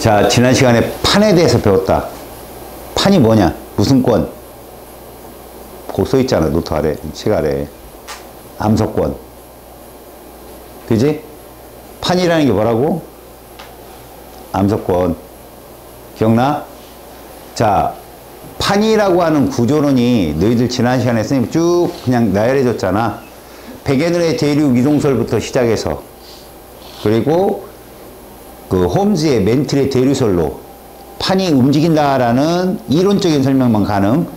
자, 지난 시간에 판에 대해서 배웠다. 판이 뭐냐? 무슨 권? 거 써있잖아. 노트 아래, 책 아래. 암석권. 그지? 판이라는 게 뭐라고? 암석권. 기억나? 자, 판이라고 하는 구조론이 너희들 지난 시간에 선생님 쭉 그냥 나열해 줬잖아. 백예늘의 대륙 이동설부터 시작해서, 그리고 그 홈즈의 멘틀의 대류설로 판이 움직인다라는 이론적인 설명만 가능.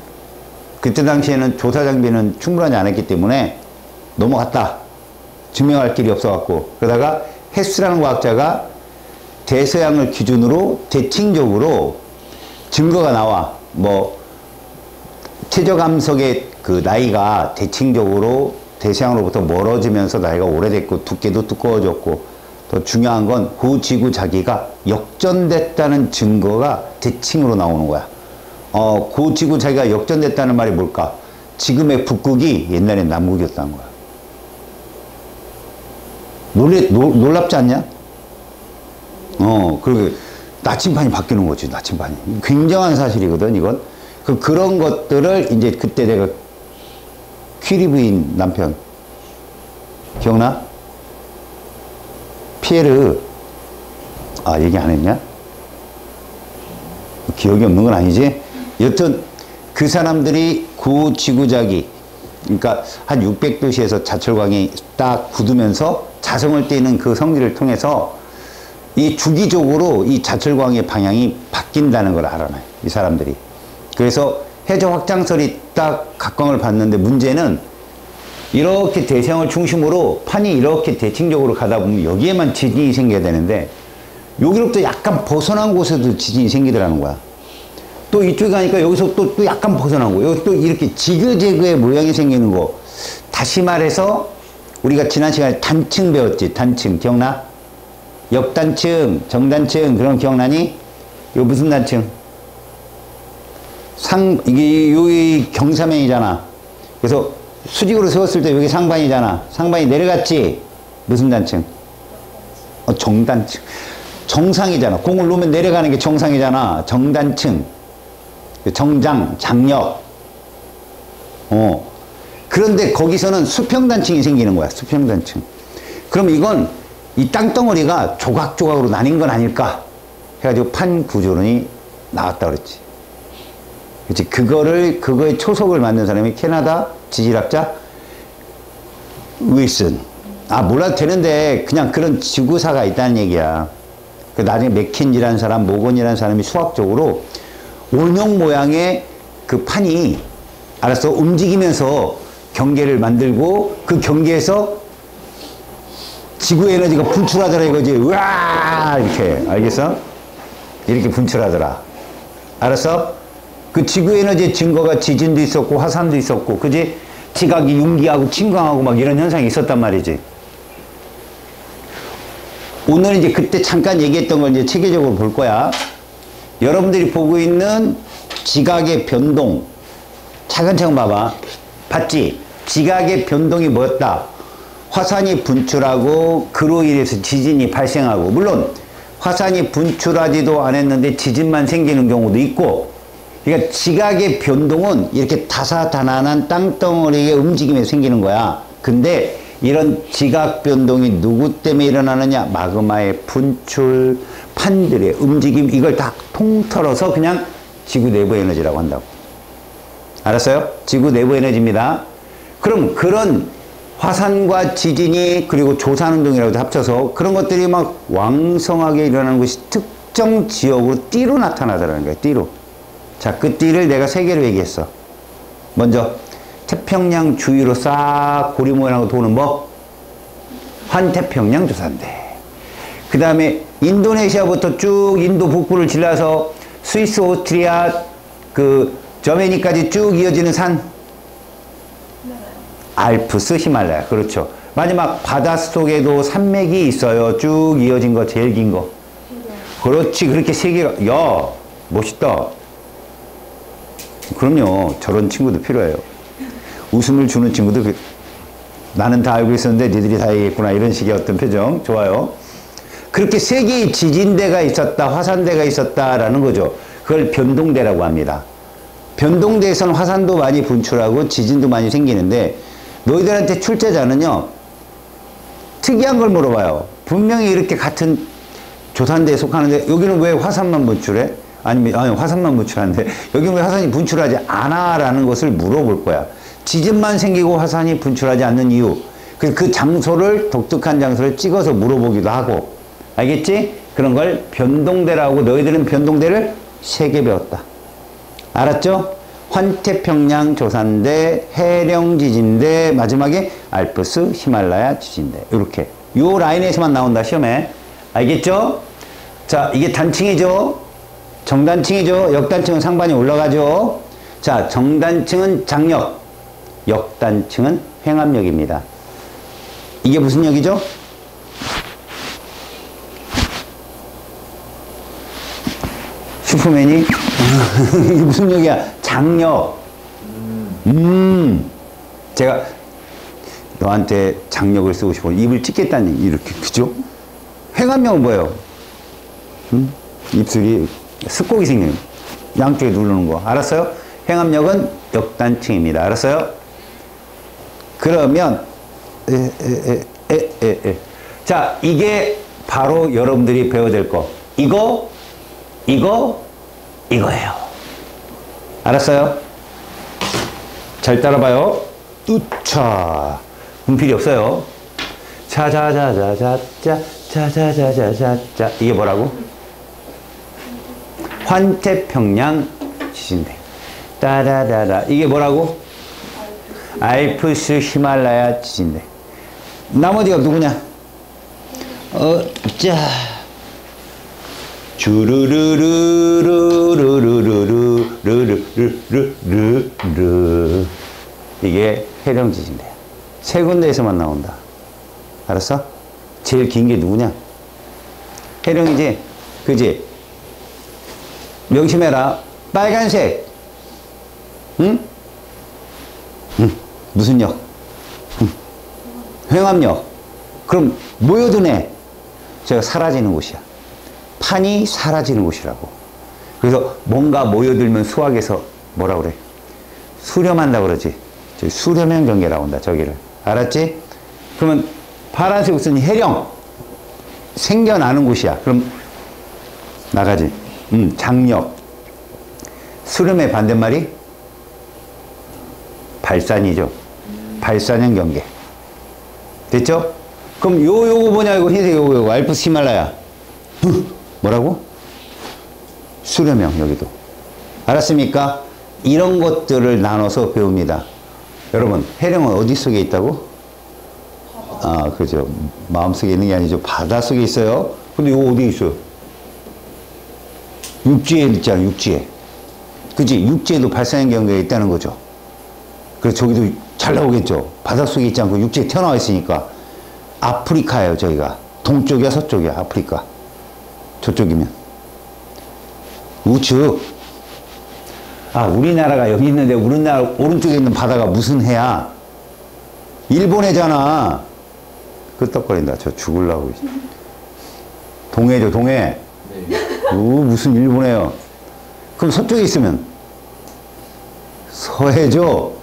그때 당시에는 조사 장비는 충분하지 않았기 때문에 넘어갔다. 증명할 길이 없어갖고. 그러다가 헤스라는 과학자가 대서양을 기준으로 대칭적으로 증거가 나와. 뭐 최저감석의 그 나이가 대칭적으로 대서양으로부터 멀어지면서 나이가 오래됐고 두께도 두꺼워졌고, 더 중요한 건 그 지구 자기가 역전됐다는 증거가 대칭으로 나오는 거야. 그 지구 자기가 역전됐다는 말이 뭘까? 지금의 북극이 옛날엔 남극이었다는 거야. 놀랍지 않냐? 그리고 나침반이 바뀌는 거지, 나침반이. 굉장한 사실이거든, 이건. 그런 것들을 이제 그때 내가 퀴리 부인 남편, 기억나? 피에르, 얘기 안 했냐? 기억이 없는 건 아니지? 여튼, 그 사람들이 구 지구자기, 그러니까 한 600도시에서 자철광이 딱 굳으면서 자성을 띠는 그 성질을 통해서 이 주기적으로 이 자철광의 방향이 바뀐다는 걸 알아놔요, 이 사람들이. 그래서 해저 확장설이 딱 각광을 받는데, 문제는 이렇게 대서양을 중심으로 판이 이렇게 대칭적으로 가다 보면 여기에만 지진이 생겨야 되는데, 여기로부터 약간 벗어난 곳에도 지진이 생기더라는 거야. 또 이쪽에 가니까 여기서 또 약간 벗어난 거, 여기 또 이렇게 지그재그의 모양이 생기는 거. 다시 말해서 우리가 지난 시간에 단층 배웠지. 단층 기억나? 역단층, 정단층, 그런 기억나니? 이거 무슨 단층? 이게 여기 경사면이잖아. 그래서 수직으로 세웠을 때 여기 상반이잖아. 상반이 내려갔지? 무슨 단층? 정단층. 정상이잖아. 공을 놓으면 내려가는 게 정상이잖아. 정단층. 정장, 장력. 그런데 거기서는 수평단층이 생기는 거야. 수평단층. 그럼 이건 이 땅덩어리가 조각조각으로 나뉜 건 아닐까? 해가지고 판 구조론이 나왔다 그랬지. 그치? 그거의 초석을 만든 사람이 캐나다 지질학자 윌슨. 몰라도 되는데 그냥 그런 지구사가 있다는 얘기야. 나중에 맥킨지라는 사람, 모건이라는 사람이 수학적으로 원형 모양의 그 판이 알았어? 움직이면서 경계를 만들고, 그 경계에서 지구 에너지가 분출하더라 이거지. 으아! 이렇게. 알겠어? 이렇게 분출하더라. 알았어? 그 지구 에너지의 증거가 지진도 있었고 화산도 있었고, 그지? 지각이 융기하고 침강하고 막 이런 현상이 있었단 말이지. 오늘 이제 그때 잠깐 얘기했던 걸 이제 체계적으로 볼 거야. 여러분들이 보고 있는 지각의 변동, 차근차근 봐봐. 봤지? 지각의 변동이 뭐였다? 화산이 분출하고 그로 인해서 지진이 발생하고, 물론 화산이 분출하지도 않았는데 지진만 생기는 경우도 있고. 그러니까 지각의 변동은 이렇게 다사다난한 땅덩어리의 움직임에 생기는 거야. 근데 이런 지각 변동이 누구 때문에 일어나느냐? 마그마의 분출, 판들의 움직임, 이걸 다 통틀어서 그냥 지구 내부 에너지라고 한다고. 알았어요? 지구 내부 에너지입니다. 그럼 그런 화산과 지진이, 그리고 조산운동이라고도 합쳐서 그런 것들이 막 왕성하게 일어나는 것이 특정 지역으로 띠로 나타나더라는 거예요. 띠로. 자, 그 띠를 내가 세 개로 얘기했어. 먼저 태평양 주위로 싹 고리 모양하고 도는 뭐? 환태평양 조산대. 그 다음에 인도네시아부터 쭉 인도 북부를 질러서 스위스, 오스트리아, 저메니까지 쭉 이어지는 산? 알프스, 히말라야. 그렇죠. 마지막 바닷속에도 산맥이 있어요. 쭉 이어진 거, 제일 긴 거. 그렇지. 그렇게 세 개가. 야, 멋있다. 그럼요. 저런 친구도 필요해요. 웃음을 주는 친구도 나는 다 알고 있었는데 니들이 다 얘기했구나. 이런 식의 어떤 표정. 좋아요. 그렇게 세 개의 지진대가 있었다, 화산대가 있었다라는 거죠. 그걸 변동대라고 합니다. 변동대에서는 화산도 많이 분출하고 지진도 많이 생기는데 너희들한테 출제자는요 특이한 걸 물어봐요. 분명히 이렇게 같은 조산대에 속하는데 여기는 왜 화산만 분출해? 아니 화산만 분출하는데 여기는 왜 화산이 분출하지 않아? 라는 것을 물어볼 거야. 지진만 생기고 화산이 분출하지 않는 이유. 그 장소를 독특한 장소를 찍어서 물어보기도 하고 알겠지? 그런 걸 변동대라고. 너희들은 변동대를 3개 배웠다. 알았죠? 환태평양 조산대, 해령지진대, 마지막에 알프스 히말라야 지진대. 이렇게 요 라인에서만 나온다 시험에. 알겠죠? 자, 이게 단층이죠. 정단층이죠. 역단층은 상반이 올라가죠. 자, 정단층은 장력, 역단층은 횡압력입니다. 이게 무슨 역이죠? 슈퍼맨이 이게 무슨 역이야? 장력. 제가 너한테 장력을 쓰고 싶어 입을 찢겠다는 이렇게 그죠? 횡압력은 뭐예요? 입술이 습곡이 생기는 양쪽에 누르는 거 알았어요? 횡압력은 역단층입니다. 알았어요? 그러면 자, 이게 바로 여러분들이 배워야 될 거. 이거예요. 알았어요? 잘 따라봐요. 우차. 분필이 없어요. 자자자자자자자자자자자. 이게 뭐라고? 환태평양 지진대. 따라라라. 이게 뭐라고? 알프스 히말라야 지진대. 나머지가 누구냐? 자. 주르르르르르르르르르르. 이게 해령 지진대야. 3군데에서만 나온다. 알았어? 제일 긴 게 누구냐? 해령이지? 그지? 명심해라. 빨간색. 응? 무슨 역? 횡압력. 그럼 모여든 애. 제가 사라지는 곳이야. 판이 사라지는 곳이라고. 그래서 뭔가 모여들면 수학에서 뭐라 그래? 수렴한다 그러지. 저기 수렴형 경계 나온다. 저기를. 알았지? 그러면 파란색 옷은 해령. 생겨나는 곳이야. 그럼 나가지. 장력. 수렴의 반대말이 발산이죠. 발산형 경계. 됐죠? 그럼 요거 뭐냐? 이거 흰색 요거 알프스 히말라야. 뭐라고? 수렴형 여기도. 알았습니까? 이런 것들을 나눠서 배웁니다. 여러분, 해령은 어디 속에 있다고? 아, 그죠. 마음속에 있는 게 아니죠. 바다 속에 있어요. 근데 이거 어디에 있어요? 육지에 있잖아, 육지에. 그지? 육지에도 발산형 경계가 있다는 거죠. 그래서 저기도 잘 나오겠죠. 바닷속에 있지 않고 육지에 튀어나와 있으니까. 아프리카예요, 저희가. 동쪽이야, 서쪽이야, 아프리카. 저쪽이면. 우측. 아, 우리나라가 여기 있는데 우리나라 오른쪽에 있는 바다가 무슨 해야? 일본 해잖아. 끄떡거린다. 저 죽을라고. 동해죠, 동해. 네. 무슨 일본해요. 그럼 서쪽에 있으면 서해죠.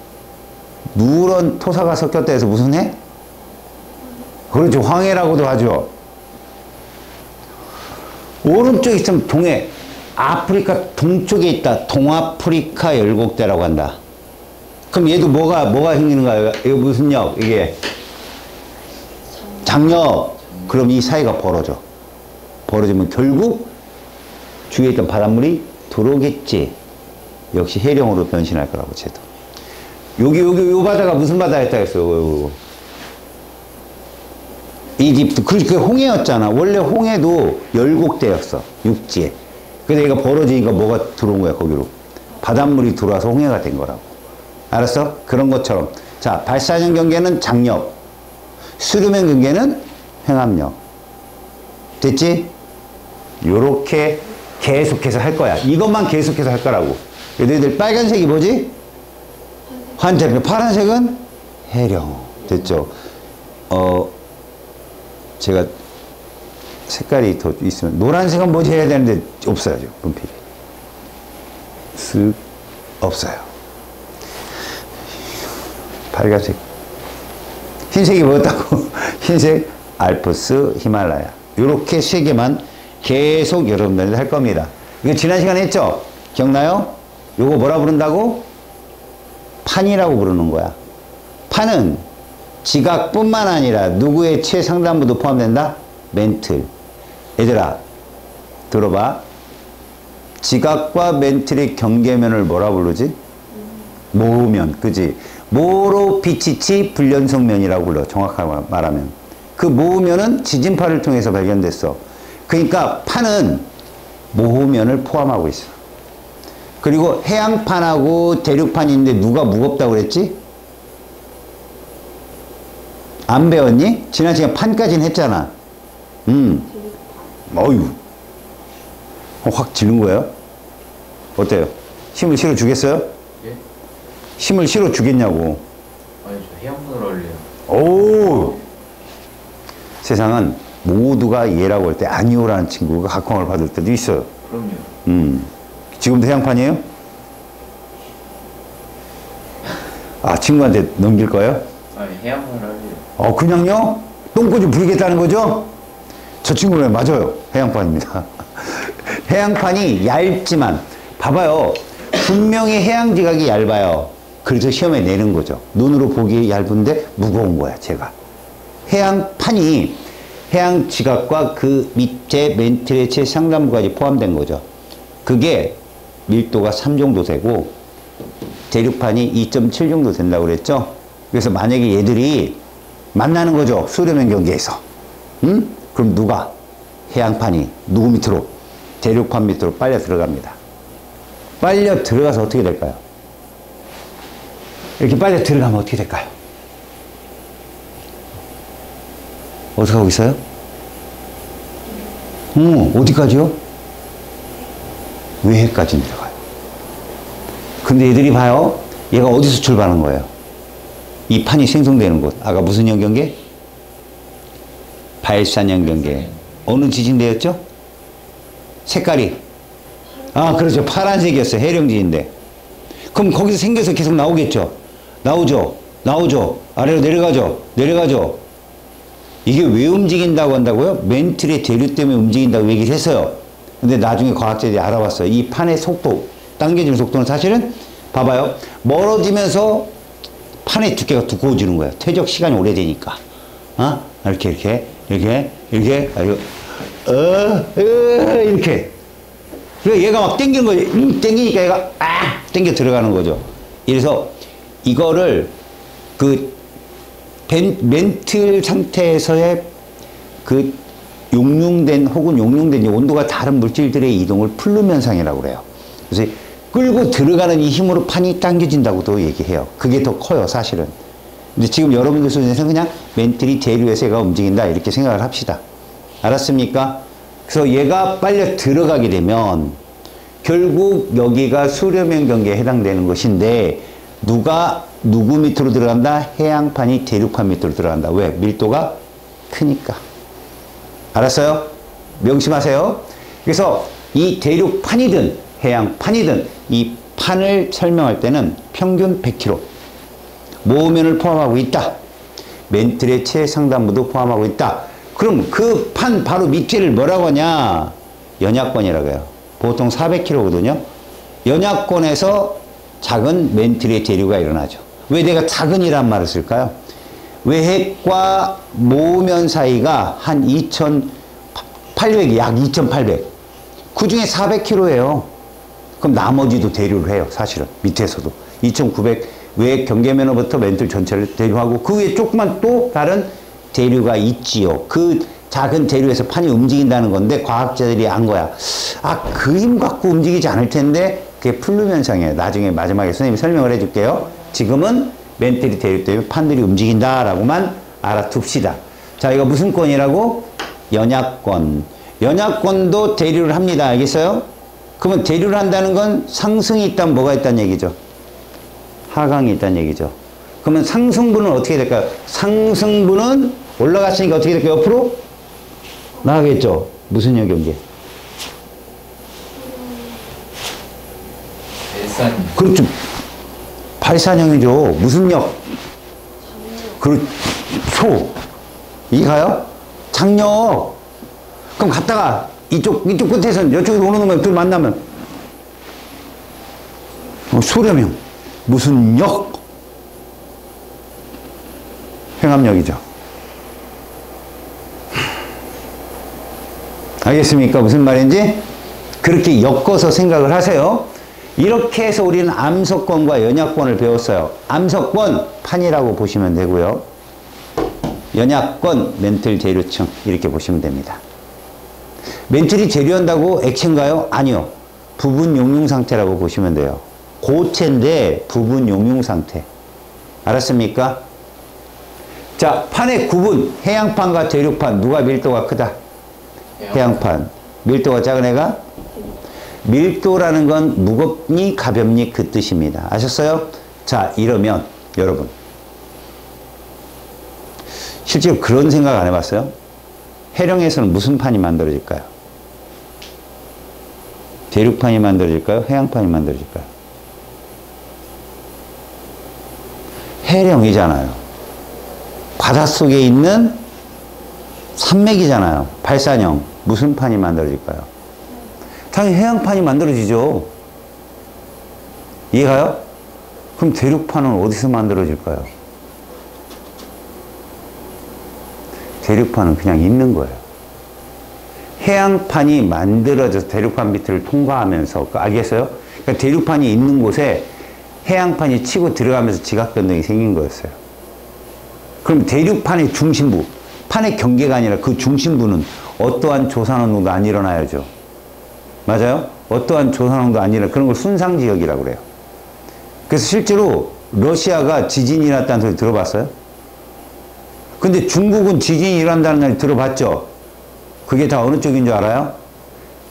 누런 토사가 섞였다 해서 무슨 해? 그렇죠. 황해라고도 하죠. 오른쪽에 있으면 동해. 아프리카 동쪽에 있다. 동아프리카 열곡대라고 한다. 그럼 얘도 뭐가 생기는가요? 이거 무슨 역? 이게 장력. 그럼 이 사이가 벌어져. 벌어지면 결국 주위에 있던 바닷물이 들어오겠지. 역시 해령으로 변신할 거라고 쟤도. 요 바다가 무슨 바다였다 했어요? 이집트. 그게 홍해였잖아. 원래 홍해도 열곡대였어. 육지에. 그래서 얘가 벌어지니까 뭐가 들어온 거야, 거기로. 바닷물이 들어와서 홍해가 된 거라고. 알았어? 그런 것처럼. 자, 발산형 경계는 장력. 수렴형 경계는 횡압력. 됐지? 요렇게 계속해서 할 거야. 이것만 계속해서 할 거라고. 너희들 빨간색이 뭐지? 환태평. 파란색은 해령. 됐죠? 제가 색깔이 더 있으면 노란색은 뭐지 해야 되는데 없어요. 분필이 쓱 없어요. 빨간색, 흰색이 뭐였다고? 흰색 알프스 히말라야. 이렇게 세 개만 계속 여러분들이 할 겁니다. 이거 지난 시간에 했죠? 기억나요? 요거 뭐라 부른다고? 판이라고 부르는 거야. 판은 지각뿐만 아니라 누구의 최상단부도 포함된다? 멘틀. 얘들아 들어봐. 지각과 멘틀의 경계면을 뭐라 부르지? 모면. 그지? 모로 비치치 불연성면이라고 불러. 정확하게 말하면 그 모면은 지진파를 통해서 발견됐어. 그러니까 판은 모면을 포함하고 있어. 그리고 해양판하고 대륙판인데 누가 무겁다고 그랬지? 안 배웠니? 지난 시간 판까지는 했잖아. 어휴. 확 지른 거예요? 어때요? 힘을 실어 주겠어요? 예? 힘을 실어 주겠냐고. 아니 저 해양분으로 할래요. 오! 세상은 모두가 예라고 할 때 아니오라는 친구가 각광을 받을 때도 있어요. 그럼요. 지금도 해양판이에요? 아, 친구한테 넘길 거예요? 아니 해양분으로 할래요. 그냥요? 똥꼬지 부리겠다는 거죠? 저 친구는 맞아요. 해양판입니다. 해양판이 얇지만, 봐봐요. 분명히 해양지각이 얇아요. 그래서 시험에 내는 거죠. 눈으로 보기 얇은데 무거운 거야, 제가. 해양판이 해양지각과 그 밑에 멘틀의 최상단부까지 포함된 거죠. 그게 밀도가 3 정도 되고 대륙판이 2.7 정도 된다고 그랬죠. 그래서 만약에 얘들이 만나는 거죠. 수렴형 경계에서. 그럼 누가? 해양판이 누구 밑으로? 대륙판 밑으로 빨려 들어갑니다. 빨려 들어가서 어떻게 될까요? 이렇게 빨려 들어가면 어떻게 될까요? 어떻게 하고 있어요? 어디까지요? 외해까지 내려가요. 근데 얘들이 봐요. 얘가 어디서 출발한 거예요? 이 판이 생성되는 곳. 아까 무슨 영경계? 발산 영경계. 어느 지진대였죠? 색깔이. 그렇죠. 파란색이었어요. 해령지인데. 그럼 거기서 생겨서 계속 나오겠죠? 나오죠. 아래로 내려가죠. 이게 왜 움직인다고 한다고요? 멘틀의 대류 때문에 움직인다고 얘기를 했어요. 근데 나중에 과학자들이 알아봤어요. 이 판의 속도, 당겨지는 속도는 사실은 봐봐요. 멀어지면서 판의 두께가 두꺼워지는 거예요. 퇴적 시간이 오래되니까. 이렇게. 이렇게. 그래서 얘가 막 당기는 거죠. 당기니까 얘가 당겨 들어가는 거죠. 그래서 이거를 멘틀 상태에서의 그 용융된 혹은 용융된 온도가 다른 물질들의 이동을 플룸 현상이라고 그래요. 그래서 끌고 들어가는 이 힘으로 판이 당겨진다고도 얘기해요. 그게 더 커요, 사실은. 근데 지금 여러분들 수준에서는 그냥 멘틀이 대류에서 얘가 움직인다 이렇게 생각을 합시다. 알았습니까? 그래서 얘가 빨려 들어가게 되면 결국 여기가 수렴형 경계에 해당되는 것인데 누구 밑으로 들어간다? 해양판이 대륙판 밑으로 들어간다. 왜? 밀도가 크니까. 알았어요? 명심하세요. 그래서 이 대륙판이든 해양판이든 이 판을 설명할 때는 평균 100km 모면을 포함하고 있다. 멘틀의 최상단부도 포함하고 있다. 그럼 그 판 바로 밑에를 뭐라고 하냐? 연약권이라고 해요. 보통 400km거든요. 연약권에서 작은 멘틀의 대류가 일어나죠. 왜 내가 작은이란 말을 쓸까요? 외핵과 모면 사이가 한 2,800, 약 2,800. 그 중에 400km예요. 그럼 나머지도 대류를 해요. 사실은 밑에서도 2,900 외핵 경계면으로부터 멘틀 전체를 대류하고 그 위에 조그만 또 다른 대류가 있지요. 그 작은 대류에서 판이 움직인다는 건데 과학자들이 안 거야. 그 힘 갖고 움직이지 않을 텐데 그게 플룸 현상이에요. 나중에 마지막에 선생님이 설명을 해줄게요. 지금은 멘틀이 대류 때문에 판들이 움직인다라고만 알아둡시다. 자, 이거 무슨 권이라고? 연약권. 연약권도 대류를 합니다. 알겠어요? 그러면 대류를 한다는 건 상승이 있다면 뭐가 있다는 얘기죠? 하강이 있다는 얘기죠. 그러면 상승분은 어떻게 될까요? 상승분은 올라갔으니까 어떻게 될까요? 옆으로? 나가겠죠? 무슨 역 경계? 일산이. 그렇죠. 발산형이죠. 무슨 역? 그렇죠. 이가요? 장역. 그럼 갔다가 이쪽 끝에서 이쪽으로 오는 건 둘 만나면 수렴형. 무슨 역? 행암역이죠. 알겠습니까? 무슨 말인지? 그렇게 엮어서 생각을 하세요. 이렇게 해서 우리는 암석권과 연약권을 배웠어요. 암석권 판이라고 보시면 되고요. 연약권 멘틀 재료층 이렇게 보시면 됩니다. 멘틀이 재료한다고 액체인가요? 아니요. 부분 용융 상태라고 보시면 돼요. 고체인데 부분 용융 상태. 알았습니까? 자, 판의 구분. 해양판과 대륙판 누가 밀도가 크다? 해양판. 밀도가 작은 애가? 밀도라는 건 무겁니 가볍니 그 뜻입니다. 아셨어요? 자, 이러면 여러분 실제로 그런 생각 안 해봤어요? 해령에서는 무슨 판이 만들어질까요? 대륙판이 만들어질까요? 해양판이 만들어질까요? 해령이잖아요. 바닷속에 있는 산맥이잖아요. 발산형. 무슨 판이 만들어질까요? 당연히 해양판이 만들어지죠. 이해가요? 그럼 대륙판은 어디서 만들어질까요? 대륙판은 그냥 있는 거예요. 해양판이 만들어져서 대륙판 밑을 통과하면서, 알겠어요? 그러니까 대륙판이 있는 곳에 해양판이 치고 들어가면서 지각 변동이 생긴 거였어요. 그럼 대륙판의 중심부, 판의 경계가 아니라 그 중심부는 어떠한 조산운동도 안 일어나야죠. 맞아요? 어떠한 조산운동도 안 일어나. 그런 걸 순상지역이라고 그래요. 그래서 실제로 러시아가 지진이 났다는 소리 들어봤어요? 근데 중국은 지진이 일어난다는 말 들어봤죠? 그게 다 어느 쪽인 줄 알아요?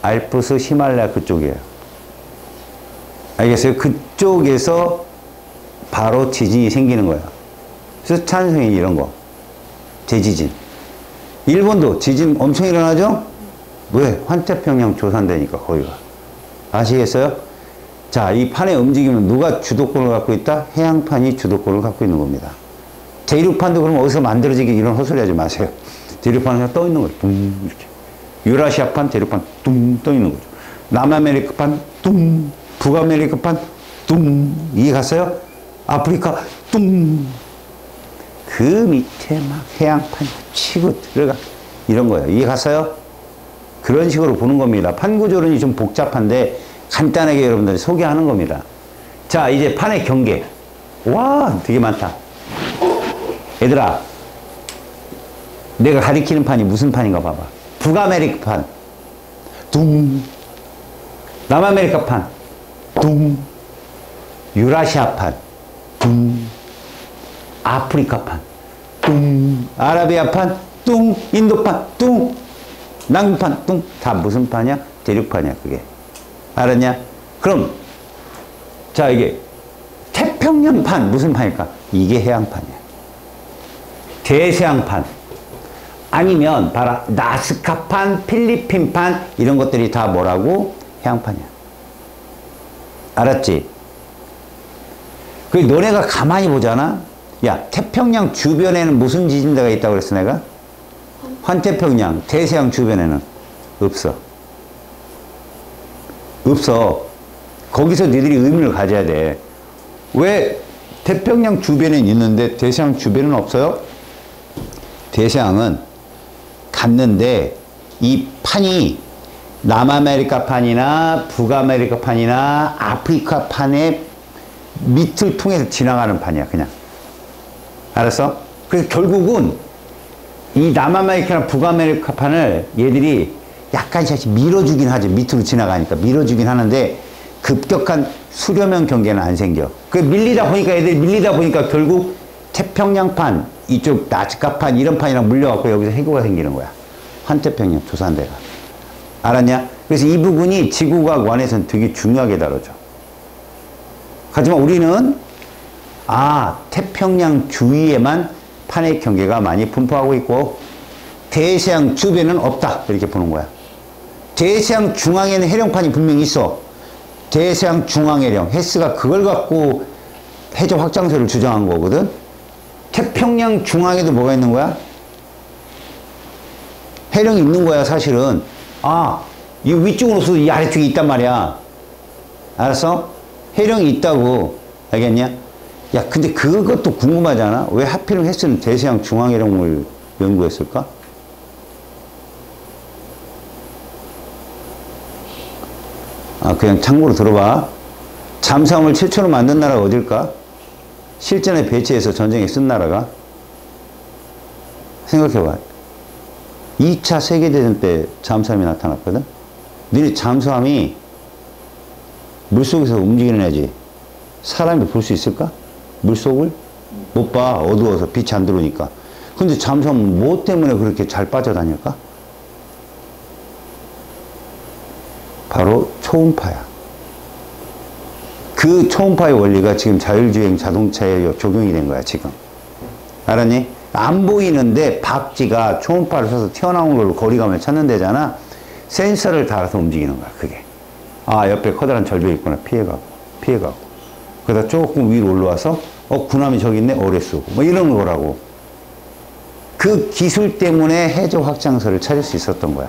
알프스 히말라야 그쪽이에요. 알겠어요? 그쪽에서 바로 지진이 생기는 거예요. 그래서 찬성이 이런 거. 대지진. 일본도 지진 엄청 일어나죠? 왜? 환태평양 조산되니까 거기가. 아시겠어요? 자, 이 판의 움직임은 누가 주도권을 갖고 있다? 해양판이 주도권을 갖고 있는 겁니다. 대륙판도 그럼 어디서 만들어지게 이런 헛소리 하지 마세요. 대륙판은 그냥 떠 있는 거예요. 둥 이렇게. 유라시아판, 대륙판 둥 떠 있는 거죠. 남아메리카판 둥, 북아메리카판 둥. 이해 갔어요? 아프리카 둥. 그 밑에 막 해양판 치고 들어가. 이런 거예요. 이해 갔어요? 그런 식으로 보는 겁니다. 판구조론이 좀 복잡한데 간단하게 여러분들이 소개하는 겁니다. 자, 이제 판의 경계. 와, 되게 많다. 얘들아, 내가 가리키는 판이 무슨 판인가 봐봐. 북아메리카 판, 둥. 남아메리카 판, 둥. 유라시아 판, 둥. 아프리카 판, 뚱. 아라비아 판, 뚱. 인도판, 뚱. 남pan, 뚱. 다 무슨 판이야? 대륙판이야, 그게. 알았냐? 그럼, 자, 이게 태평양판, 무슨 판일까? 이게 해양판이야. 대서양판. 아니면, 봐라, 나스카판, 필리핀판, 이런 것들이 다 뭐라고? 해양판이야. 알았지? 그 너네가 가만히 보잖아? 야, 태평양 주변에는 무슨 지진대가 있다고 그랬어, 내가? 환태평양, 대서양 주변에는 없어. 없어. 거기서 너희들이 의미를 가져야 돼. 왜 태평양 주변에는 있는데 대서양 주변에는 없어요? 대서양은 갔는데 이 판이 남아메리카 판이나 북아메리카 판이나 아프리카 판의 밑을 통해서 지나가는 판이야, 그냥. 알았어? 그래서 결국은 이 남아메리카나 북아메리카 판을 얘들이 약간씩 밀어주긴 하죠. 밑으로 지나가니까 밀어주긴 하는데 급격한 수렴형 경계는 안 생겨. 그 밀리다 보니까 애들이 밀리다 보니까 결국 태평양판, 이쪽 나스카판 이런 판이랑 물려갖고 여기서 해고가 생기는 거야. 환태평양 조산대가. 알았냐? 그래서 이 부분이 지구과학 1에서는 되게 중요하게 다뤄져. 하지만 우리는 태평양 주위에만 판의 경계가 많이 분포하고 있고 대서양 주변은 없다. 이렇게 보는 거야. 대서양 중앙에는 해령판이 분명히 있어. 대서양 중앙해령. 헤스가 그걸 갖고 해저 확장세를 주장한 거거든. 태평양 중앙에도 뭐가 있는 거야? 해령이 있는 거야, 사실은. 아, 이 위쪽으로서 이 아래쪽에 있단 말이야. 알았어? 해령이 있다고. 알겠냐? 야, 근데 그것도 궁금하잖아. 왜 하필이면 헤스는 대서양 중앙해령을 연구했을까? 아, 그냥 참고로 들어봐. 잠수함을 최초로 만든 나라가 어딜까? 실전에 배치해서 전쟁에 쓴 나라가? 생각해봐. 2차 세계대전 때 잠수함이 나타났거든? 너네 잠수함이 물속에서 움직이는 애지. 사람이 볼 수 있을까? 물속을? 못 봐. 어두워서 빛이 안 들어오니까. 근데 잠수함은 뭐 때문에 그렇게 잘 빠져다닐까? 바로 초음파야. 그 초음파의 원리가 지금 자율주행 자동차에 적용이 된 거야, 지금. 알았니? 안 보이는데 박쥐가 초음파를 써서 튀어나온 걸로 거리감을 찾는 데잖아. 센서를 달아서 움직이는 거야, 그게. 아, 옆에 커다란 절벽이 있구나. 피해가고. 그러다 조금 위로 올라와서, 군함이 저기 있네? 오래 쏘고. 뭐 이런 거라고. 그 기술 때문에 해저 확장소를 찾을 수 있었던 거야.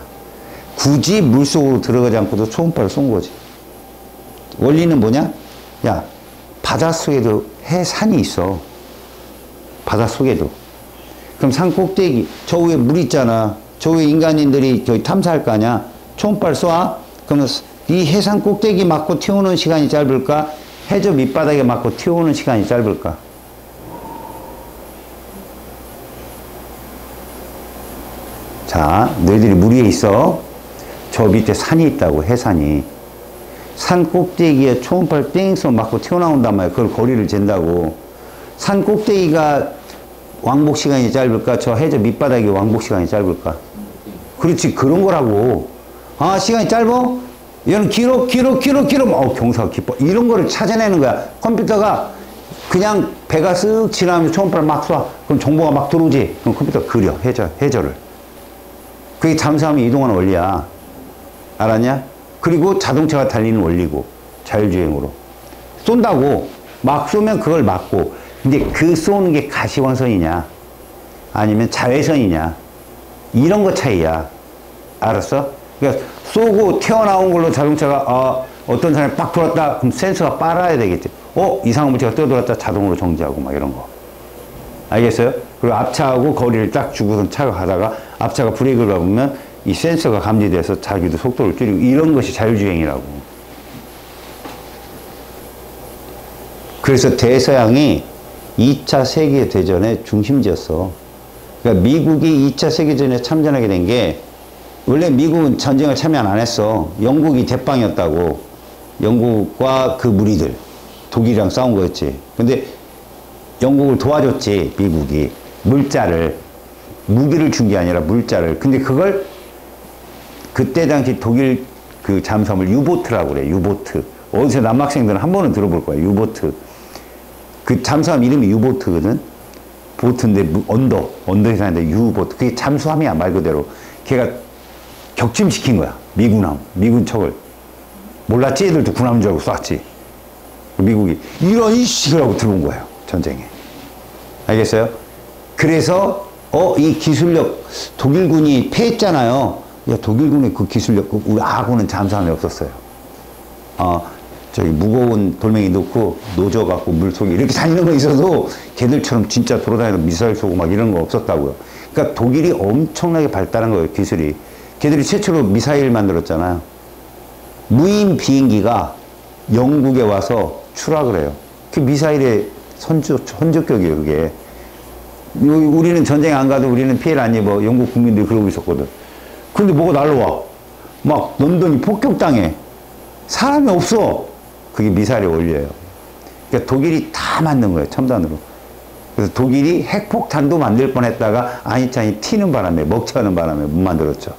굳이 물속으로 들어가지 않고도 초음파를 쏜 거지. 원리는 뭐냐? 야, 바닷속에도 해산이 있어. 바닷속에도. 그럼 산 꼭대기, 저 위에 물 있잖아. 저 위에 인간인들이 저기 탐사할 거 아니야. 초음파를 쏘아? 그러면 이 해산 꼭대기 맞고 튀어오는 시간이 짧을까? 해저 밑바닥에 맞고 튀어오는 시간이 짧을까? 자, 너희들이 물 위에 있어. 저 밑에 산이 있다고, 해산이. 산 꼭대기에 초음파를 땡 쏘면 맞고 튀어나온단 말이야. 그걸 거리를 잰다고. 산 꼭대기가 왕복 시간이 짧을까? 저 해저 밑바닥이 왕복 시간이 짧을까? 그렇지, 그런 거라고. 아, 시간이 짧어? 얘는 길어. 경사가 깊어. 이런 거를 찾아내는 거야. 컴퓨터가 그냥 배가 쓱 지나면 초음파를 막 쏴. 그럼 정보가 막 들어오지. 그럼 컴퓨터가 그려, 해저를. 그게 잠수함이 이동하는 원리야. 알았냐? 그리고 자동차가 달리는 원리고, 자율주행으로. 쏜다고. 막 쏘면 그걸 막고. 근데 그 쏘는 게 가시광선이냐? 아니면 자외선이냐? 이런 거 차이야. 알았어? 그러니까 쏘고 튀어나온 걸로 자동차가, 어떤 사람이 빡 돌았다. 그럼 센서가 빨아야 되겠지. 이상한 물체가 떠돌았다. 자동으로 정지하고 막 이런 거. 알겠어요? 그리고 앞차하고 거리를 딱 주고선 차가 가다가 앞차가 브레이크를 밟으면 이 센서가 감지돼서 자기도 속도를 줄이고 이런 것이 자율주행이라고. 그래서 대서양이 2차 세계대전의 중심지였어. 그러니까 미국이 2차 세계대전에 참전하게 된 게 원래 미국은 전쟁을 참여 안 했어. 영국이 대빵이었다고. 영국과 그 무리들. 독일이랑 싸운 거였지. 근데 영국을 도와줬지, 미국이. 물자를. 무기를 준 게 아니라 물자를. 근데 그걸 그때 당시 독일 그 잠수함을 유보트라고 그래, 유보트. 어디서 남학생들은 한 번은 들어볼 거야, 유보트. 그 잠수함 이름이 유보트거든? 보트인데, 언더에 사는데 유보트. 그게 잠수함이야, 말 그대로. 걔가 격침시킨 거야, 미군 척을. 몰랐지? 애들도 군함인 줄 알고 쐈지. 미국이. 이런 이식을 하고 들어온 거예요, 전쟁에. 알겠어요? 그래서, 이 기술력, 독일군이 패했잖아요. 야, 독일군의 그 기술력, 우리 아군은 잠수함이 없었어요. 저기 무거운 돌멩이 넣고 노져갖고 물속에 이렇게 다니는 거 있어도 걔들처럼 진짜 돌아다니는 미사일 쏘고 막 이런 거 없었다고요. 그러니까 독일이 엄청나게 발달한 거예요, 기술이. 걔들이 최초로 미사일 만들었잖아요. 무인 비행기가 영국에 와서 추락을 해요. 그 미사일의 선조격이에요, 그게. 우리는 전쟁 안 가도 우리는 피해를 안 입어. 영국 국민들이 그러고 있었거든. 근데 뭐가 날라와. 막 런던이 폭격당해. 사람이 없어. 그게 미사일의 원리예요. 그러니까 독일이 다 만든 거예요, 첨단으로. 그래서 독일이 핵폭탄도 만들 뻔했다가 아인슈타인이 튀는 바람에, 먹튀하는 바람에 못 만들었죠.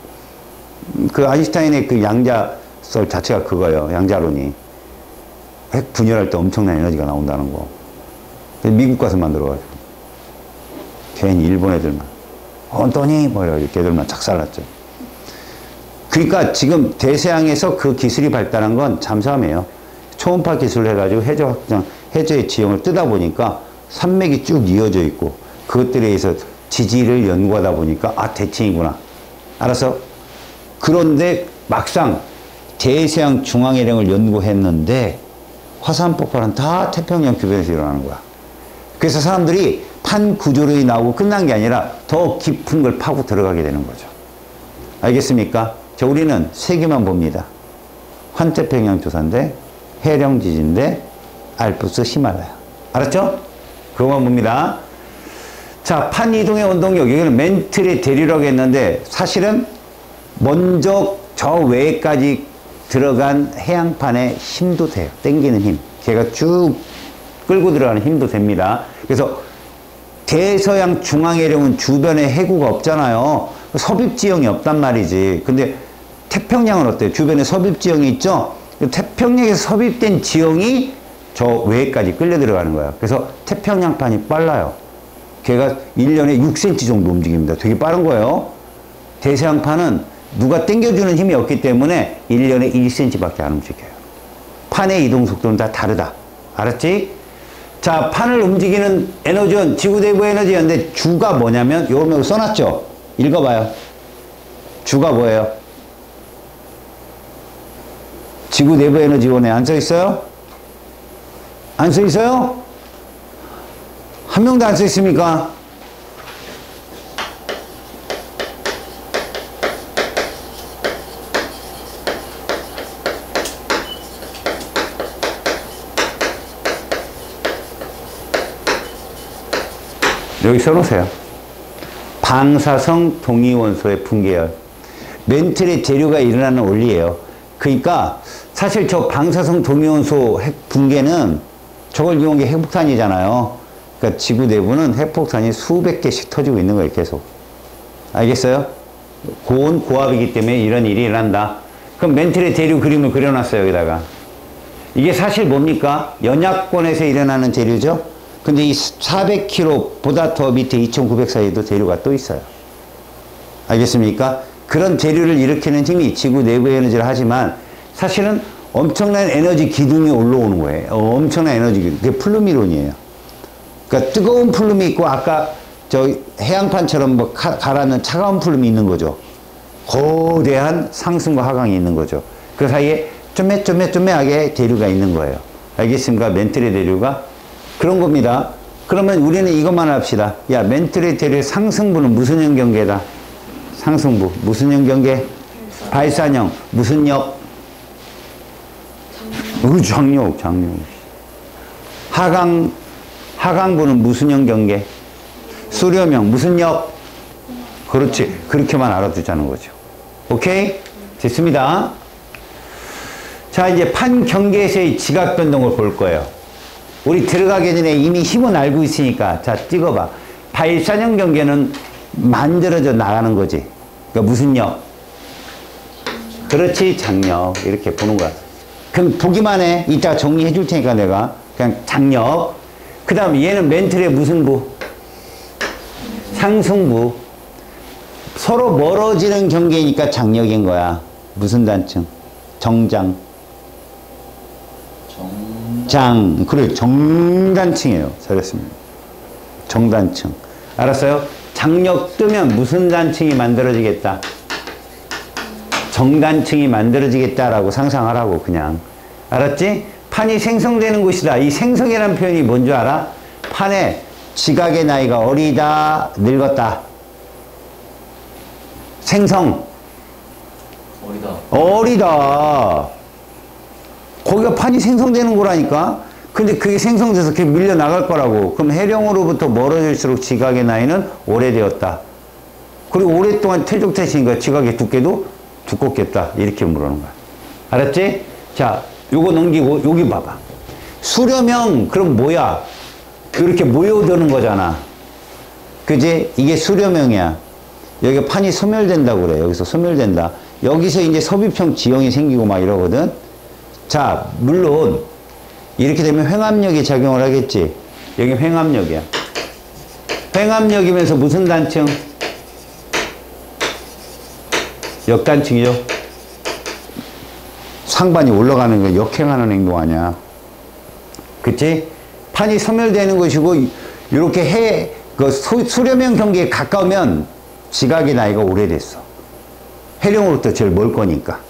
그 아인슈타인의 그 양자설 자체가 그거예요, 양자론이. 핵 분열할 때 엄청난 에너지가 나온다는 거. 미국 가서 만들어가지고. 괜히 일본 애들만. 언더니 뭐 이렇게 애들만 작살났죠. 그러니까 지금 대서양에서 그 기술이 발달한 건 잠수함이에요. 초음파 기술을 해가지고 해저 확장, 해저의 지형을 뜨다 보니까 산맥이 쭉 이어져 있고 그것들에 의해서 지지를 연구하다 보니까 아 대칭이구나. 알았어? 그런데 막상 대서양 중앙해령을 연구했는데 화산 폭발은 다 태평양 주변에서 일어나는 거야. 그래서 사람들이 판 구조론이 나오고 끝난 게 아니라 더 깊은 걸 파고 들어가게 되는 거죠. 알겠습니까? 자, 우리는 세 개만 봅니다. 환태평양 조사인데, 해령지진대, 알프스 히말라야. 알았죠? 그거만 봅니다. 자, 판 이동의 원동력. 여기는 멘틀의 대류라고 했는데, 사실은 먼저 저 외까지 들어간 해양판의 힘도 돼요. 땡기는 힘. 걔가 쭉 끌고 들어가는 힘도 됩니다. 그래서 대서양 중앙해령은 주변에 해구가 없잖아요. 섭입지형이 없단 말이지. 근데 태평양은 어때요? 주변에 섭입지형이 있죠? 태평양에서 섭입된 지형이 저 외까지 끌려 들어가는 거야. 그래서 태평양판이 빨라요. 걔가 1년에 6cm 정도 움직입니다. 되게 빠른 거예요. 대서양판은 누가 당겨주는 힘이 없기 때문에 1년에 1cm 밖에 안 움직여요. 판의 이동 속도는 다 다르다. 알았지? 자, 판을 움직이는 에너지원, 지구내부 에너지원인데 주가 뭐냐면 요거 써놨죠? 읽어봐요. 주가 뭐예요? 지구내부 에너지원에 안 써있어요? 안 써있어요? 한 명도 안 써있습니까? 여기 써놓으세요. 방사성 동위원소의 붕괴열. 멘틀의 대류가 일어나는 원리예요. 그러니까 사실 저 방사성 동위원소 핵 붕괴는 저걸 이용한 게 핵폭탄이잖아요. 그러니까 지구 내부는 핵폭탄이 수백 개씩 터지고 있는 거예요. 계속. 알겠어요? 고온 고압이기 때문에 이런 일이 일어난다. 그럼 멘틀의 대류 그림을 그려놨어요. 여기다가. 이게 사실 뭡니까? 연약권에서 일어나는 대류죠. 근데 이 400km보다 더 밑에 2900 사이에도 대류가 또 있어요. 알겠습니까? 그런 대류를 일으키는 힘이 지구 내부의 에너지를 하지만 사실은 엄청난 에너지 기둥이 올라오는 거예요. 엄청난 에너지 기둥. 그게 플루미론이에요. 그러니까 뜨거운 플룸이 있고 아까 저 해양판처럼 뭐 가라앉는 차가운 플룸이 있는 거죠. 거대한 상승과 하강이 있는 거죠. 그 사이에 쪼매쪼매하게 대류가 있는 거예요. 알겠습니까? 멘틀의 대류가 그런 겁니다. 그러면 우리는 이것만 합시다. 야, 멘틀의 대류의 상승부는 무슨 형 경계다? 상승부. 무슨 형 경계? 발산형. 무슨 역? 장력. 하강부는 무슨 형 경계? 수렴형. 무슨 역? 그렇지. 그렇게만 알아두자는 거죠. 오케이? 됐습니다. 자, 이제 판 경계에서의 지각 변동을 볼 거예요. 우리 들어가기 전에 이미 힘은 알고 있으니까. 자, 찍어봐. 발산형 경계는 만들어져 나가는 거지. 그러니까 무슨 역? 그렇지, 장력. 이렇게 보는 거야. 그럼 보기만 해. 이따가 정리해 줄 테니까 내가. 그냥 장력. 그 다음 얘는 멘틀의 무슨 부? 상승부. 서로 멀어지는 경계니까 장력인 거야. 무슨 단층? 정장. 그래, 정단층이에요. 잘했습니다. 정단층. 알았어요? 장력 뜨면 무슨 단층이 만들어지겠다? 정단층이 만들어지겠다라고 상상하라고, 그냥. 알았지? 판이 생성되는 곳이다. 이 생성이라는 표현이 뭔 줄 알아? 판에 지각의 나이가 어리다, 늙었다. 생성. 어리다. 거기가 판이 생성되는 거라니까. 근데 그게 생성돼서 그게 밀려 나갈 거라고. 그럼 해령으로부터 멀어질수록 지각의 나이는 오래되었다. 그리고 오랫동안 퇴적됐으니까 지각의 두께도 두껍겠다. 이렇게 물어는 거야. 알았지? 자, 요거 넘기고 여기 봐봐. 수렴형 그럼 뭐야? 이렇게 모여드는 거잖아. 그지? 이게 수렴형이야. 여기가 판이 소멸된다고 그래. 여기서 소멸된다. 여기서 이제 섭입형 지형이 생기고 막 이러거든. 자, 물론 이렇게 되면 횡압력이 작용을 하겠지. 여기 횡압력이야. 횡압력이면서 무슨 단층? 역단층이죠. 상반이 올라가는 거 역행하는 행동 아니야. 그치? 판이 소멸되는 것이고, 이렇게 수렴형 경계에 가까우면 지각의 나이가 오래됐어. 해령으로부터 제일 멀 거니까.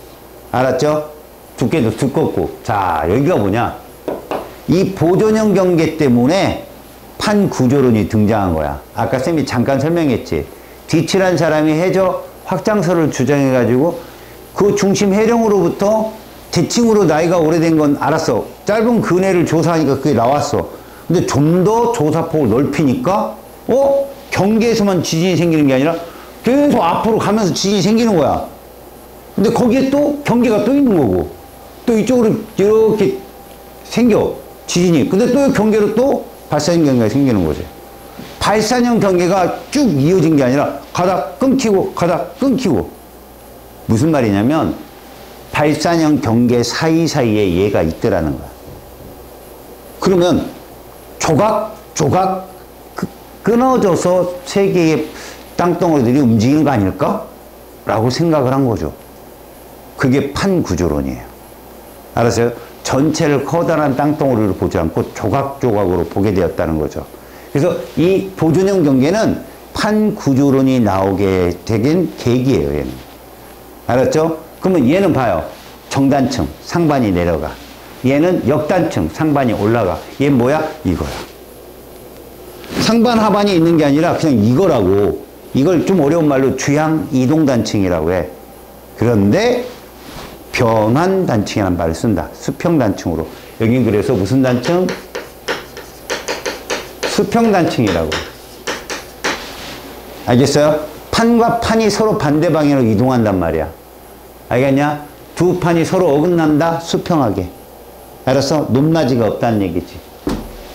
알았죠? 두께도 두껍고. 자, 여기가 뭐냐? 이 보존형 경계 때문에 판 구조론이 등장한 거야. 아까 쌤이 잠깐 설명했지. 디칠한 사람이 해저 확장설을 주장해가지고 그 중심 해령으로부터 대칭으로 나이가 오래된 건 알았어. 짧은 근해를 조사하니까 그게 나왔어. 근데 좀 더 조사폭을 넓히니까 경계에서만 지진이 생기는 게 아니라 계속 앞으로 가면서 지진이 생기는 거야. 근데 거기에 또 경계가 또 있는 거고 또 이쪽으로 이렇게 생겨 지진이. 근데 또 경계로 또 발산형 경계가 생기는 거지. 발산형 경계가 쭉 이어진 게 아니라 가다 끊기고 가다 끊기고. 무슨 말이냐면 발산형 경계 사이사이에 얘가 있더라는 거야. 그러면 조각 끊어져서 세 개의 땅덩어리들이 움직이는 거 아닐까? 라고 생각을 한 거죠. 그게 판 구조론이에요. 알았어요? 전체를 커다란 땅덩어리로 보지 않고 조각조각으로 보게 되었다는 거죠. 그래서 이 보존형 경계는 판 구조론이 나오게 된 계기예요, 얘는. 알았죠? 그러면 얘는 봐요. 정단층, 상반이 내려가. 얘는 역단층, 상반이 올라가. 얘는 뭐야? 이거야. 상반, 하반이 있는 게 아니라 그냥 이거라고. 이걸 좀 어려운 말로 주향 이동단층이라고 해. 그런데 변환단층이라는 말을 쓴다. 수평단층으로. 여긴 그래서 무슨 단층? 수평단층이라고. 알겠어요? 판과 판이 서로 반대 방향으로 이동한단 말이야. 알겠냐? 두 판이 서로 어긋난다? 수평하게. 알았어? 높낮이가 없다는 얘기지.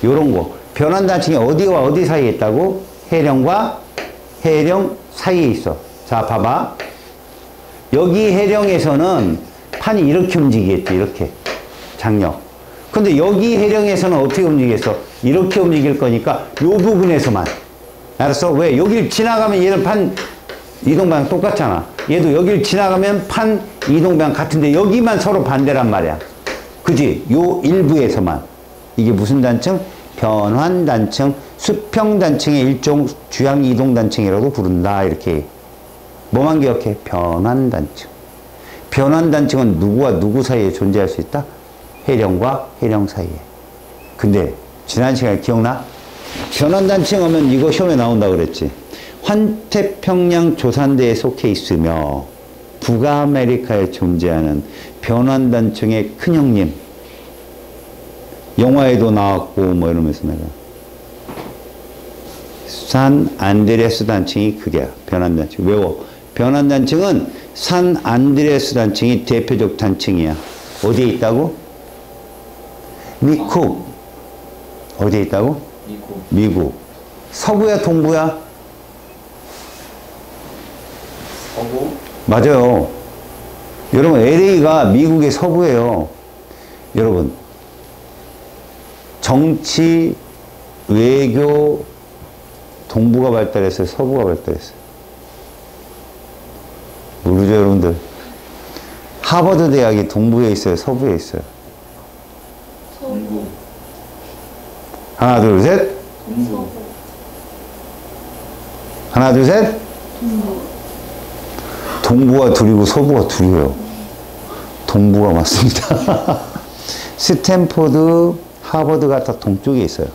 요런 거. 변환단층이 어디와 어디 사이에 있다고? 해령과 해령 사이에 있어. 자, 봐봐. 여기 해령에서는 판이 이렇게 움직이겠지, 이렇게. 장력. 근데 여기 해령에서는 어떻게 움직이겠어? 이렇게 움직일 거니까 요 부분에서만. 알았어? 왜? 여길 지나가면 얘는 판 이동방향 똑같잖아. 얘도 여길 지나가면 판 이동방향 같은데 여기만 서로 반대란 말이야. 그지? 요 일부에서만. 이게 무슨 단층? 변환단층, 수평단층의 일종 주향 이동단층이라고 부른다. 이렇게. 뭐만 기억해? 변환단층. 변환단층은 누구와 누구 사이에 존재할 수 있다? 해령과 해령 사이에. 근데 지난 시간에 기억나? 변환단층 하면 이거 시험에 나온다 그랬지. 환태평양 조산대에 속해 있으며 북아메리카에 존재하는 변환단층의 큰형님. 영화에도 나왔고 뭐 이러면서 내가 산 안드레스 단층이 그게야. 변환단층. 외워. 변환단층은 산 안드레스 단층이 대표적 단층이야. 어디에 있다고? 미국. 어디에 있다고? 미국. 서부야, 동부야? 서부? 맞아요. 여러분, LA가 미국의 서부예요. 여러분, 정치, 외교, 동부가 발달했어요? 서부가 발달했어요? 모르죠, 여러분들? 하버드 대학이 동부에 있어요? 서부에 있어요? 동부. 하나, 둘, 셋. 동부. 하나, 둘, 셋. 동부가 둘이고 서부가 둘이에요. 동부가 맞습니다. 스탠포드, 하버드가 다 동쪽에 있어요.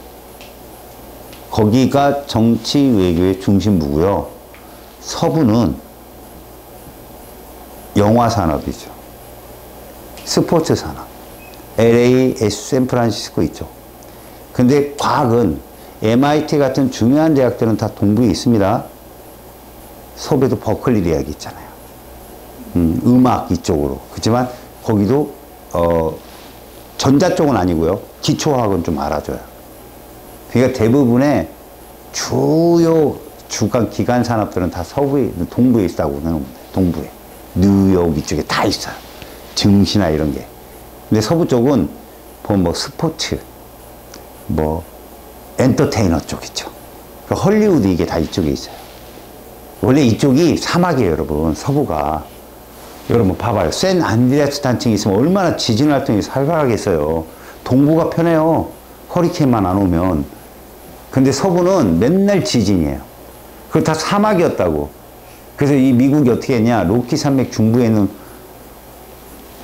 거기가 정치 외교의 중심부고요. 서부는 영화 산업이죠. 스포츠 산업. LA, 샌프란시스코 있죠. 근데 과학은 MIT 같은 중요한 대학들은 다 동부에 있습니다. 서부에도 버클리 대학이 있잖아요. 음악 이쪽으로. 그렇지만 거기도 전자 쪽은 아니고요. 기초화학은 좀 알아줘요. 그러니까 대부분의 주요 주간 기관 산업들은 다 서부에, 동부에 있다고 생각합니다. 동부에. 뉴욕 이쪽에 다 있어요. 증시나 이런 게. 근데 서부 쪽은 뭐 스포츠, 뭐 엔터테이너 쪽 있죠. 그러니까 헐리우드 이게 다 이쪽에 있어요. 원래 이쪽이 사막이에요, 여러분. 서부가. 여러분 봐봐요. 샌 안드레아스 단층이 있으면 얼마나 지진 활동이 활발하겠어요. 동부가 편해요. 허리케인만 안 오면. 근데 서부는 맨날 지진이에요. 그거 다 사막이었다고. 그래서 이 미국이 어떻게 했냐. 로키 산맥 중부에는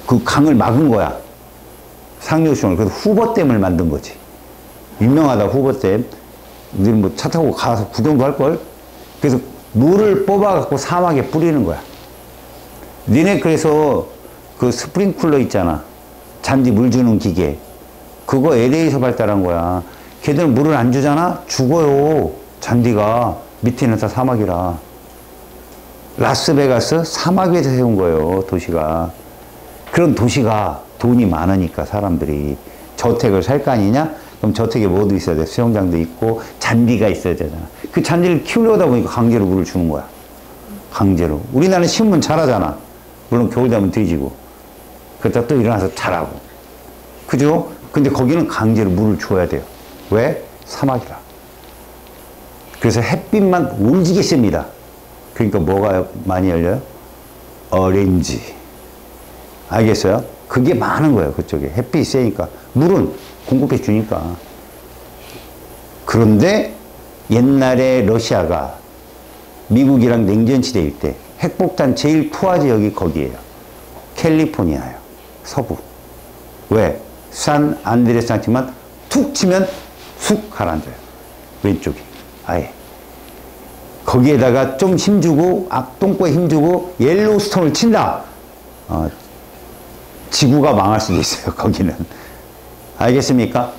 그 강을 막은 거야. 상류수용을. 그래서 후버댐을 만든 거지. 유명하다, 후버댐. 우리는 뭐 차 타고 가서 구경도 할걸? 그래서 물을 뽑아갖고 사막에 뿌리는 거야. 니네 그래서 그 스프링쿨러 있잖아. 잔디 물 주는 기계. 그거 LA에서 발달한 거야. 걔들은 물을 안 주잖아? 죽어요. 잔디가. 밑에는 다 사막이라. 라스베가스 사막 위에서 세운 거예요. 도시가. 그런 도시가 돈이 많으니까 사람들이 저택을 살 거 아니냐? 그럼 저택에 뭐도 있어야 돼. 수영장도 있고 잔디가 있어야 되잖아. 그 잔디를 키우려다 보니까 강제로 물을 주는 거야. 강제로. 우리나라는 신문 잘하잖아. 물론 겨울 되면 뒤지고. 그러다 또 일어나서 자라고. 그죠? 근데 거기는 강제로 물을 줘야 돼요. 왜? 사막이라. 그래서 햇빛만 울지게 셉니다. 그러니까 뭐가 많이 열려요? 오렌지. 알겠어요? 그게 많은 거예요. 그쪽에. 햇빛이 세니까. 물은 공급해 주니까. 그런데 옛날에 러시아가 미국이랑 냉전시대일 때 핵폭탄 제일 투하 지역이 거기에요. 캘리포니아예요. 서부. 왜? 산 안드레스 장치만 툭 치면 쑥 가라앉아요. 왼쪽이. 아예. 거기에다가 좀 힘주고 똥꼬에 힘주고 옐로우스톤을 친다. 지구가 망할 수도 있어요. 거기는. 알겠습니까?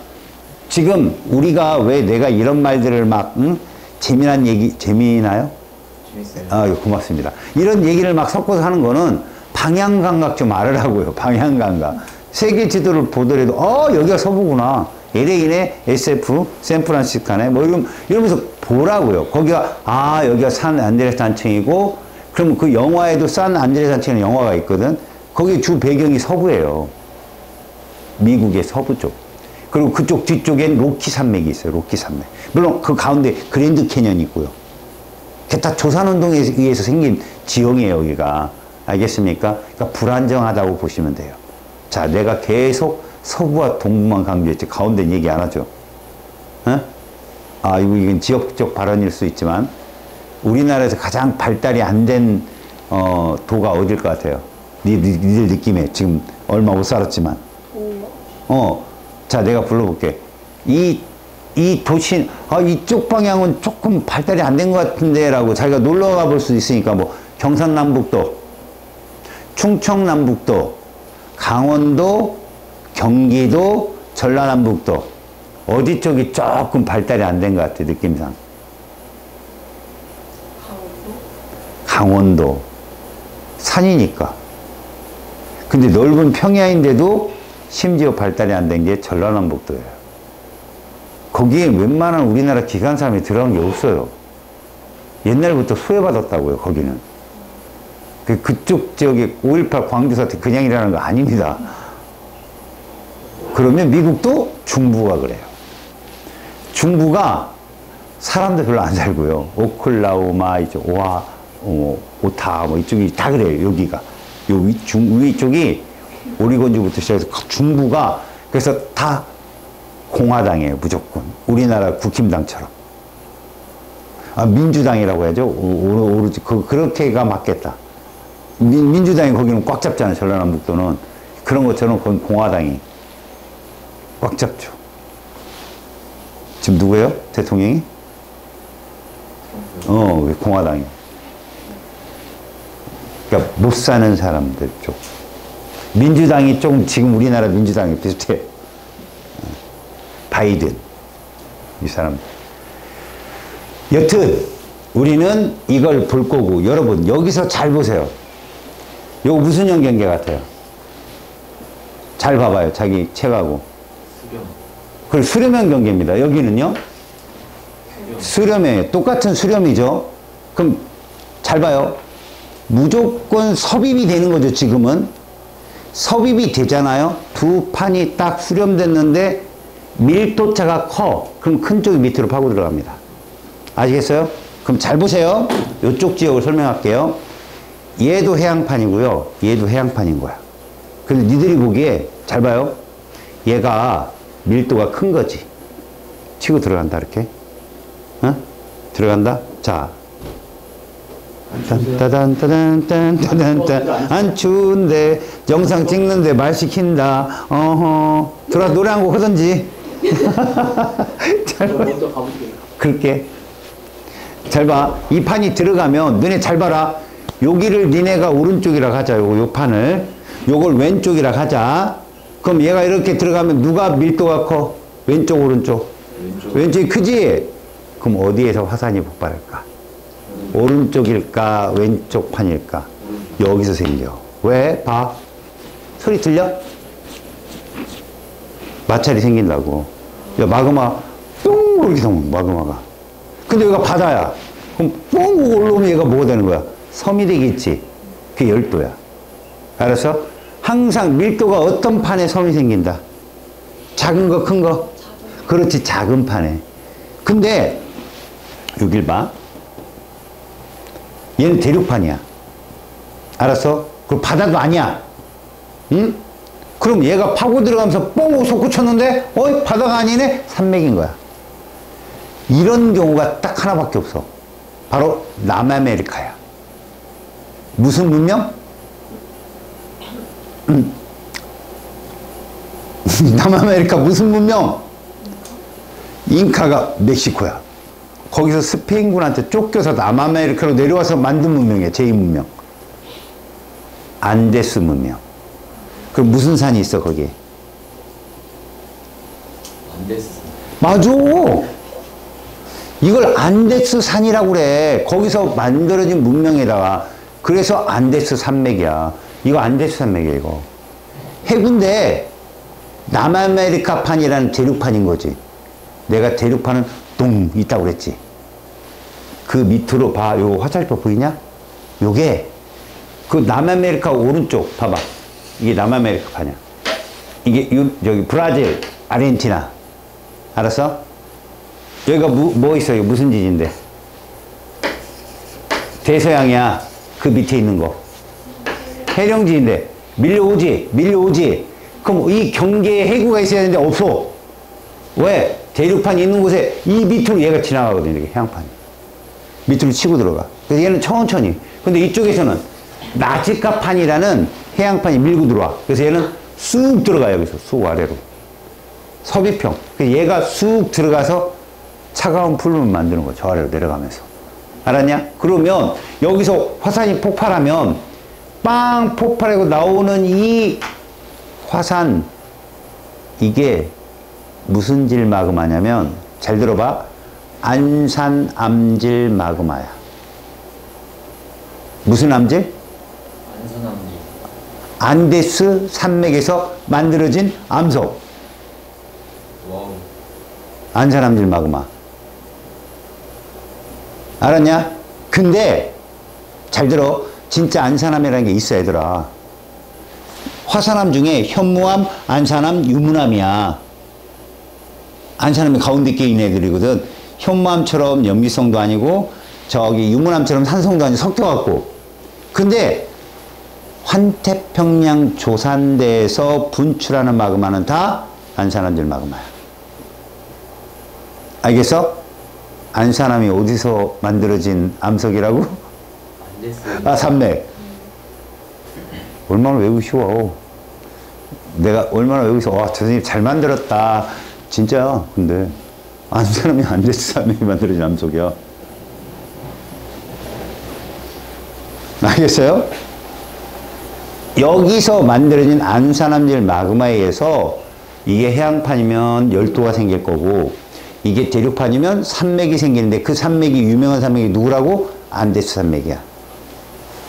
지금 우리가 왜 내가 이런 말들을 막 재미난 얘기 재미나요? 재밌어요. 아, 고맙습니다. 이런 얘기를 막 섞어서 하는 거는 방향 감각 좀 알으라고요. 방향 감각. 세계 지도를 보더라도 여기가 서부구나. LA네, SF, 샌프란시스코네, 뭐 이러면서 보라고요. 거기가 여기가 산 안드레스 단층이고, 그럼 그 영화에도 산 안드레스 단층이라는 영화가 있거든. 거기 주 배경이 서부예요. 미국의 서부 쪽. 그리고 그쪽 뒤쪽엔 로키 산맥이 있어요. 로키 산맥. 물론 그 가운데 그랜드 캐년이 있고요. 그게 다 조산운동에 의해서 생긴 지형이에요, 여기가. 알겠습니까? 그러니까 불안정하다고 보시면 돼요. 자, 내가 계속 서부와 동부만 강조했지 가운데 얘기 안 하죠. 이건 지역적 발언일 수 있지만 우리나라에서 가장 발달이 안 된 도가 어딜 것 같아요? 니들 느낌에 지금 얼마 못 살았지만. 자, 내가 불러볼게. 이 도시, 이쪽 방향은 조금 발달이 안 된 것 같은데 라고 자기가 놀러 가볼 수 있으니까 뭐 경상남북도, 충청남북도, 강원도, 경기도, 전라남북도 어디 쪽이 조금 발달이 안 된 것 같아 느낌상. 강원도 산이니까. 근데 넓은 평야인데도 심지어 발달이 안 된 게 전라남북도예요. 거기에 웬만한 우리나라 기관 사람이 들어간 게 없어요. 옛날부터 소외받았다고요. 거기는. 그쪽 지역에 5.18 광주 사태 그냥 일어나는 거 아닙니다. 그러면 미국도 중부가 그래요. 중부가 사람들 별로 안 살고요. 오클라호마, 이쪽 오타, 이쪽이 다 그래요. 여기가. 위쪽이 오리건주부터 시작해서 중부가 그래서 다 공화당이에요. 무조건. 우리나라 국힘당처럼. 민주당이라고 해야죠. 그렇게가 맞겠다. 민주당이 거기는 꽉 잡잖아요. 전라남북도는. 그런 것처럼 그건 공화당이 꽉 잡죠. 지금 누구예요? 대통령이? 공화당이. 그러니까 못 사는 사람들 쪽. 민주당이 좀 지금 우리나라 민주당이 비슷해. 바이든. 이 사람. 여튼 우리는 이걸 볼 거고 여러분 여기서 잘 보세요. 이거 무슨 연경계 같아요? 잘 봐봐요. 자기 책하고. 그리고 수렴형 경계입니다. 여기는요? 수렴이에요. 똑같은 수렴이죠. 그럼 잘 봐요. 무조건 섭입이 되는 거죠. 지금은. 섭입이 되잖아요. 두 판이 딱 수렴됐는데 밀도차가 커. 그럼 큰 쪽이 밑으로 파고 들어갑니다. 아시겠어요? 그럼 잘 보세요. 이쪽 지역을 설명할게요. 얘도 해양판이고요. 얘도 해양판인 거야. 그래서 니들이 보기에 잘 봐요. 얘가 밀도가 큰 거지. 치고 들어간다 이렇게. 어? 들어간다. 자. 따단따단따단따단따단 안 추운데 영상 찍는데 말 시킨다. 어허. 들어와 노래 한 곡 하던지. 잘 봐. 먼저 가볼게요. 그렇게. 잘 봐. 이 판이 들어가면 너네 잘 봐라. 여기를 니네가 오른쪽이라 하자. 요 판을. 요걸 왼쪽이라 하자. 그럼 얘가 이렇게 들어가면 누가 밀도가 커? 왼쪽 오른쪽? 왼쪽이 크지? 그럼 어디에서 화산이 폭발할까? 오른쪽일까? 왼쪽 판일까? 여기서 생겨. 왜? 봐. 소리 들려? 마찰이 생긴다고. 야, 마그마 뿡 이렇게 나오면 마그마가. 근데 여기가 바다야. 그럼 뿡 올라오면 얘가 뭐가 되는 거야? 섬이 되겠지. 그게 열도야. 알았어? 항상 밀도가 어떤 판에 섬이 생긴다? 작은 거, 큰 거? 그렇지, 작은 판에. 근데 여길 봐. 얘는 대륙판이야. 알았어? 그리고 바다도 아니야. 응? 그럼 얘가 파고 들어가면서 뽕 솟구쳤는데 어이 바다가 아니네? 산맥인 거야. 이런 경우가 딱 하나밖에 없어. 바로 남아메리카야. 무슨 문명? 남아메리카 무슨 문명? 잉카가 멕시코야. 거기서 스페인군한테 쫓겨서 남아메리카로 내려와서 만든 문명이야. 제2문명. 안데스 문명. 그럼 무슨 산이 있어 거기에? 안데스. 맞아. 이걸 안데스 산이라고 그래. 거기서 만들어진 문명에다가. 그래서 안데스 산맥이야. 이거 안데스 산맥이야 이거. 해군데 남아메리카판이라는 대륙판인 거지. 내가 대륙판은 동 있다고 그랬지. 그 밑으로 봐. 요 화살표 보이냐? 요게 그 남아메리카 오른쪽 봐봐. 이게 남아메리카판이야. 이게 여기 브라질, 아르헨티나. 알았어? 여기가 뭐 있어? 이거 무슨 지진데? 대서양이야. 그 밑에 있는 거. 해령지인데 밀려오지. 그럼 이 경계에 해구가 있어야 되는데 없어. 왜? 대륙판이 있는 곳에 이 밑으로 얘가 지나가거든. 이렇게 해양판이. 밑으로 치고 들어가. 그래서 얘는 천천히. 근데 이쪽에서는 나지카판이라는 해양판이 밀고 들어와. 그래서 얘는 쑥 들어가. 여기서 쑥 아래로. 서비평. 그래서 얘가 쑥 들어가서 차가운 풀물 만드는 거야. 저 아래로 내려가면서. 알았냐? 그러면 여기서 화산이 폭발하면 빵 폭발하고 나오는 이 화산, 이게 무슨 질 마그마냐면, 잘 들어봐. 안산 암질 마그마야. 무슨 암질? 안산 암질. 안데스 산맥에서 만들어진 암석. 와우. 안산 암질 마그마. 알았냐? 근데 잘 들어. 진짜 안산암이라는 게 있어 얘들아. 화산암 중에 현무암, 안산암, 유문암이야. 안산암이 가운데 껴 있는 애들이거든. 현무암처럼 연미성도 아니고 저기 유문암처럼 산성도 아니고 섞여갖고. 근데 환태평양 조산대에서 분출하는 마그마는 다 안산암질 마그마야. 알겠어? 안산암이 어디서 만들어진 암석이라고? 안데스. 아, 산맥. 얼마나 외우기 쉬워. 내가 얼마나 외우기 쉬워. 와, 저 선생님 잘 만들었다. 진짜야. 근데 안산암이 안데스 산맥이 만들어진 암석이야. 알겠어요? 여기서 만들어진 안산암질 마그마에 의해서 이게 해양판이면 열도가 생길 거고, 이게 대륙판이면 산맥이 생기는데, 그 산맥이 유명한 산맥이 누구라고? 안데스 산맥이야.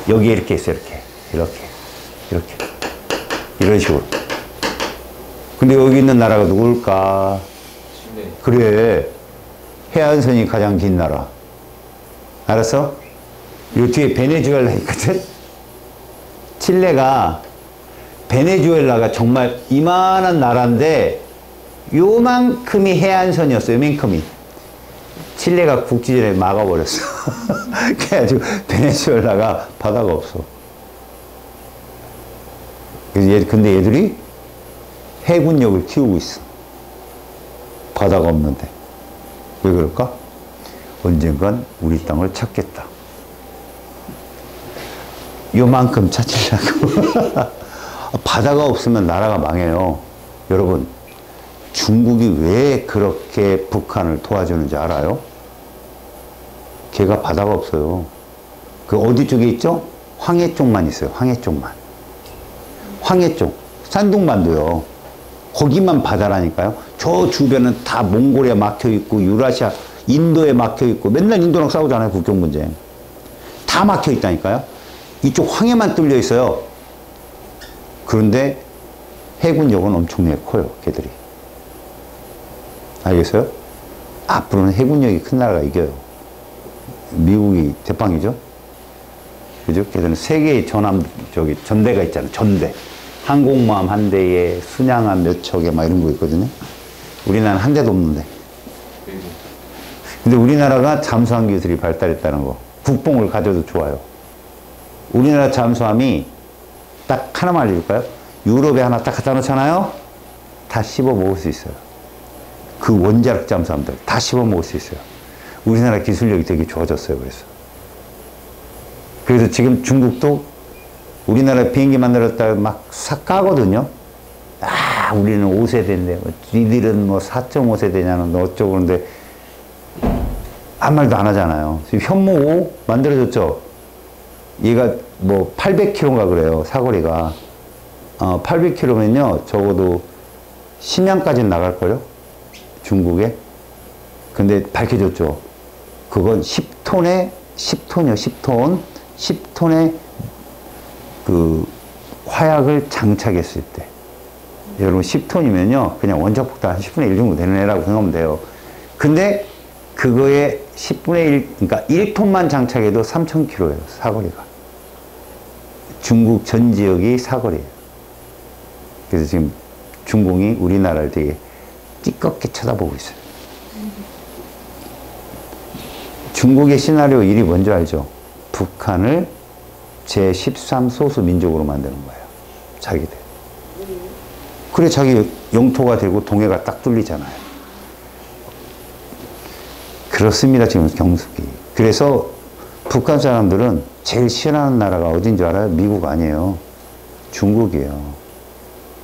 여기에 이렇게 있어. 이렇게 이런 식으로. 근데 여기 있는 나라가 누굴까? 칠레. 그래, 해안선이 가장 긴 나라. 알았어? 요 뒤에 베네수엘라 있거든? 칠레가, 베네수엘라가 정말 이만한 나라인데 요만큼이 해안선이었어요. 요만큼이. 칠레가 국지전에 막아버렸어. 그래가지고 베네수엘라가 바다가 없어. 근데 얘들이 해군력을 키우고 있어. 바다가 없는데. 왜 그럴까? 언젠간 우리 땅을 찾겠다. 요만큼 찾으려고. 바다가 없으면 나라가 망해요. 여러분, 중국이 왜 그렇게 북한을 도와주는지 알아요? 걔가 바다가 없어요. 그 어디 쪽에 있죠? 황해 쪽만 있어요. 황해 쪽만. 황해 쪽. 산둥반도요. 거기만 바다라니까요. 저 주변은 다 몽골에 막혀 있고, 유라시아, 인도에 막혀 있고, 맨날 인도랑 싸우잖아요. 국경 문제. 다 막혀 있다니까요. 이쪽 황해만 뚫려 있어요. 그런데 해군력은 엄청나게 커요. 걔들이. 알겠어요? 앞으로는 해군력이 큰 나라가 이겨요. 미국이 대빵이죠. 그죠? 걔들은 세계의 전대가 있잖아요. 전대. 항공모함 한 대에 순양함 몇 척에 막 이런 거 있거든요. 우리나라는 한 대도 없는데. 근데 우리나라가 잠수함 기술이 발달했다는 거. 국뽕을 가져도 좋아요. 우리나라 잠수함이 딱 하나만 알려줄까요? 유럽에 하나 딱 갖다 놓잖아요? 다 씹어 먹을 수 있어요. 그 원자력 잠수함들 다 씹어 먹을 수 있어요. 우리나라 기술력이 되게 좋아졌어요. 그래서 지금 중국도 우리나라 비행기 만들었다 막 까거든요. 아, 우리는 5세대인데, 니들은 뭐 4.5세대냐는 어쩌고 그러는데, 아무 말도 안 하잖아요. 지금 현무 5 만들어졌죠? 얘가 뭐 800km인가 그래요. 사거리가. 800km면요, 적어도 심양까지는 나갈걸요? 중국에. 근데 밝혀졌죠. 그건 10톤이요, 10톤. 10톤의 그 화약을 장착했을 때. 여러분 10톤이면요, 그냥 원자폭탄 한 10분의 1 정도 되는 애라고 생각하면 돼요. 근데 그거에 10분의 1, 그러니까 1톤만 장착해도 3,000km예요, 사거리가. 중국 전 지역이 사거리예요. 그래서 지금 중공이 우리나라를 되게 띠껍게 쳐다보고 있어요. 중국의 시나리오 1이 뭔지 알죠? 북한을 제13 소수 민족으로 만드는 거예요. 자기들. 그래 자기 영토가 되고 동해가 딱 뚫리잖아요. 그렇습니다. 지금 경숙이. 그래서 북한 사람들은 제일 싫어하는 나라가 어딘 줄 알아요? 미국 아니에요. 중국이에요.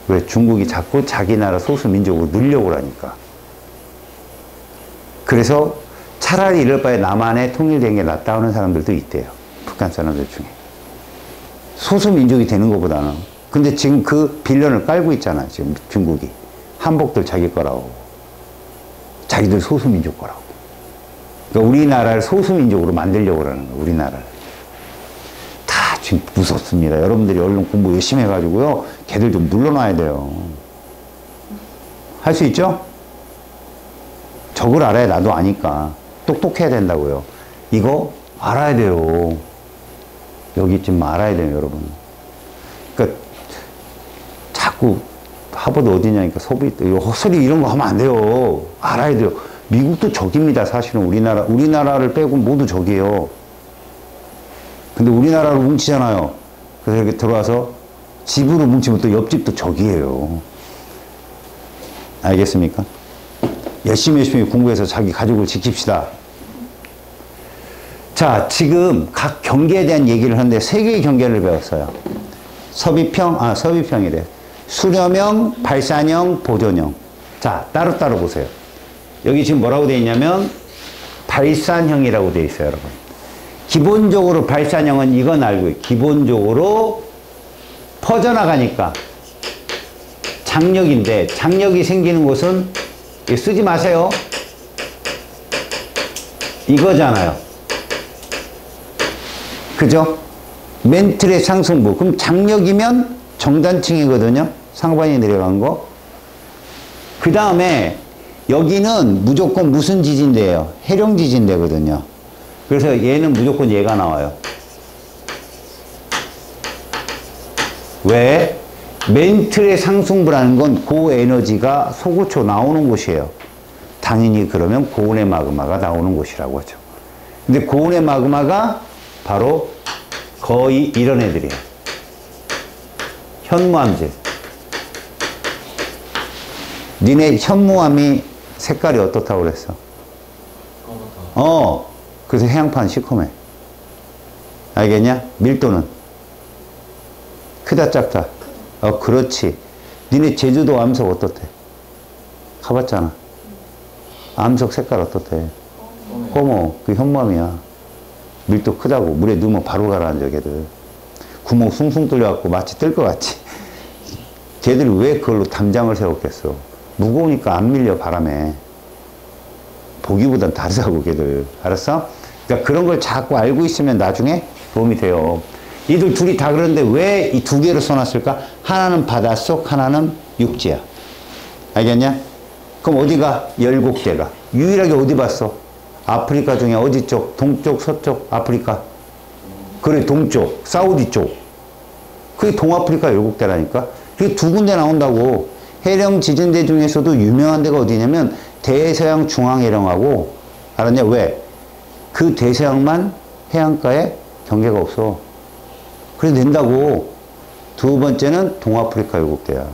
왜? 중국이 자꾸 자기 나라 소수 민족으로 늘려고 하니까. 그래서 차라리 이럴 바에 남한에 통일된 게 낫다 하는 사람들도 있대요. 북한 사람들 중에. 소수 민족이 되는 것보다는. 근데 지금 그 빌런을 깔고 있잖아요. 지금 중국이. 한복들 자기 거라고. 자기들 소수 민족 거라고. 그러니까 우리나라를 소수 민족으로 만들려고 하는 거예요. 우리나라를. 다 지금 무섭습니다. 여러분들이 얼른 공부 열심히 해가지고요. 걔들 좀 물러놔야 돼요. 할 수 있죠? 적을 알아야 나도 아니까. 똑똑해야 된다고요. 이거 알아야 돼요. 여기쯤 알아야 돼요, 여러분. 그러니까 자꾸 하버드 어디냐니까 소비 헛소리 이런 거 하면 안 돼요. 알아야 돼요. 미국도 적입니다. 사실은 우리나라를 빼고 모두 적이에요. 근데 우리나라로 뭉치잖아요. 그래서 이렇게 들어와서 집으로 뭉치면 또 옆집도 적이에요. 알겠습니까? 열심히 공부해서 자기 가족을 지킵시다. 자, 지금 각 경계에 대한 얘기를 하는데 세 개의 경계를 배웠어요. 서비평이래. 수렴형, 발산형, 보존형. 자, 따로따로 보세요. 여기 지금 뭐라고 되어 있냐면 발산형이라고 되어 있어요, 여러분. 기본적으로 발산형은 이건 알고 있어요. 기본적으로 퍼져나가니까 장력인데 장력이 생기는 곳은 쓰지 마세요. 이거잖아요. 그죠? 멘틀의 상승부. 그럼 장력이면 정단층이거든요. 상반이 내려간 거. 그 다음에 여기는 무조건 무슨 지진대예요? 해령 지진대거든요. 그래서 얘는 무조건 얘가 나와요. 왜? 멘틀의 상승부라는 건 고에너지가 소구초 나오는 곳이에요. 당연히 그러면 고온의 마그마가 나오는 곳이라고 하죠. 근데 고온의 마그마가 바로 거의 이런 애들이에요. 현무암질. 니네 현무암이 색깔이 어떻다고 그랬어? 까맣다. 그래서 해양판 시커매. 알겠냐? 밀도는? 크다 작다? 그렇지. 니네 제주도 암석 어떻대? 가봤잖아. 암석 색깔 어떻대? 검어. 그 현무암이야. 밀도 크다고. 물에 넣으면 바로 가라앉아, 걔들. 구멍 숭숭 뚫려갖고 마치 뜰 것 같지. 걔들이 왜 그걸로 담장을 세웠겠어? 무거우니까 안 밀려, 바람에. 보기보단 다르다고, 걔들. 알았어? 그러니까 그런 걸 자꾸 알고 있으면 나중에 도움이 돼요. 이들 둘이 다 그런데 왜 이 두 개를 써놨을까? 하나는 바닷속, 하나는 육지야. 알겠냐? 그럼 어디가? 열곡대가. 유일하게 어디 봤어? 아프리카 중에 어디 쪽? 동쪽, 서쪽? 아프리카? 그래, 동쪽. 사우디 쪽. 그게 동아프리카 열곡대라니까? 그게 두 군데 나온다고. 해령 지진대 중에서도 유명한 데가 어디냐면 대서양 중앙해령하고, 알았냐? 왜? 그 대서양만 해안가에 경계가 없어. 그래서 낸다고. 두 번째는 동아프리카 열곡대야.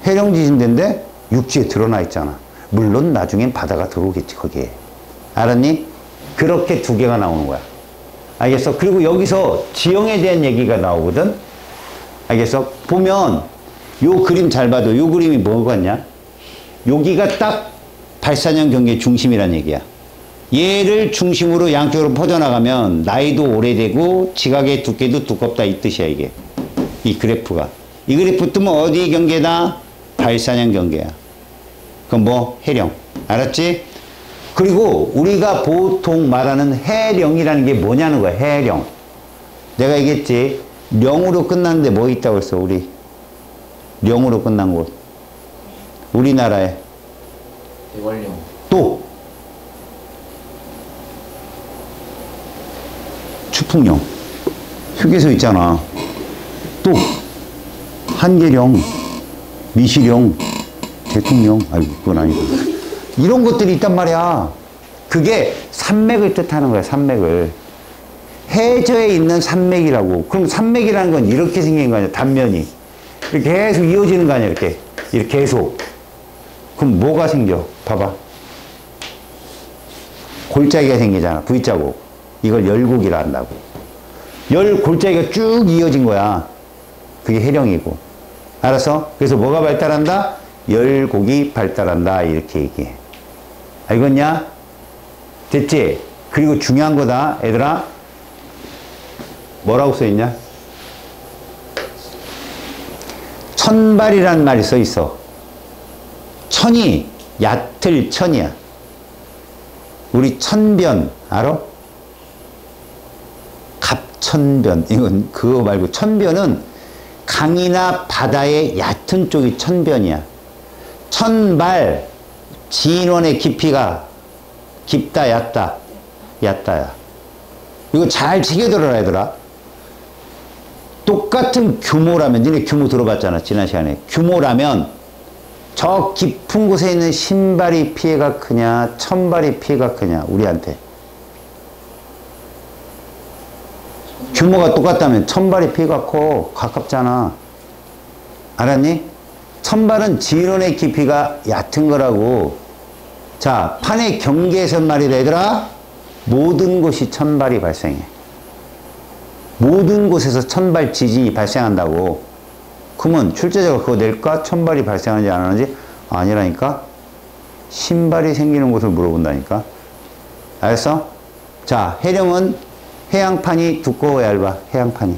해령 지진대인데 육지에 드러나 있잖아. 물론 나중엔 바다가 들어오겠지, 거기에. 알았니? 그렇게 두 개가 나오는 거야. 알겠어? 그리고 여기서 지형에 대한 얘기가 나오거든? 알겠어? 보면 요 그림 잘 봐도 요 그림이 뭐 같냐? 여기가 딱 발산형 경계 중심이란 얘기야. 얘를 중심으로 양쪽으로 퍼져나가면 나이도 오래되고 지각의 두께도 두껍다, 이 뜻이야, 이게. 이 그래프가. 이 그래프 뜨면 어디 경계다? 발산형 경계야. 그럼 뭐? 해령. 알았지? 그리고 우리가 보통 말하는 해령이라는 게 뭐냐는 거야, 해령. 내가 얘기했지. 령으로 끝났는데 뭐 있다고 했어, 우리? 령으로 끝난 곳. 우리나라에. 대관령. 또. 추풍령. 휴게소 있잖아. 또. 한계령. 미시령. 대통령. 아이고, 그건 아니고. 이런 것들이 있단 말이야. 그게 산맥을 뜻하는 거야, 산맥을. 해저에 있는 산맥이라고. 그럼 산맥이라는 건 이렇게 생긴 거 아니야, 단면이. 이렇게 계속 이어지는 거 아니야, 이렇게. 이렇게 계속. 그럼 뭐가 생겨? 봐봐. 골짜기가 생기잖아, V자국. 이걸 열곡이라 한다고. 열 골짜기가 쭉 이어진 거야. 그게 해령이고. 알았어? 그래서 뭐가 발달한다? 열곡이 발달한다, 이렇게 얘기해. 알겠냐? 됐지? 그리고 중요한 거다, 얘들아. 뭐라고 써있냐? 천발이란 말이 써있어. 천이 얕을 천이야. 우리 천변 알아? 갑천변. 이건 그거 말고 천변은 강이나 바다의 얕은 쪽이 천변이야. 천발, 진원의 깊이가 깊다, 얕다? 얕다야. 이거 잘 새겨들어라, 얘들아. 똑같은 규모라면, 니네 규모 들어봤잖아, 지난 시간에. 규모라면 저 깊은 곳에 있는 신발이 피해가 크냐, 천발이 피해가 크냐, 우리한테. 규모가 똑같다면 천발이 피해가 커. 가깝잖아. 알았니? 천발은 진원의 깊이가 얕은 거라고. 자, 판의 경계에서 말이다, 얘들아. 모든 곳이 천발이 발생해. 모든 곳에서 천발 지진이 발생한다고. 그러면 출제자가 그거 낼까? 천발이 발생하는지 안 하는지? 아니라니까? 신발이 생기는 곳을 물어본다니까? 알았어? 자, 해령은 해양판이 두꺼워, 얇아? 해양판이.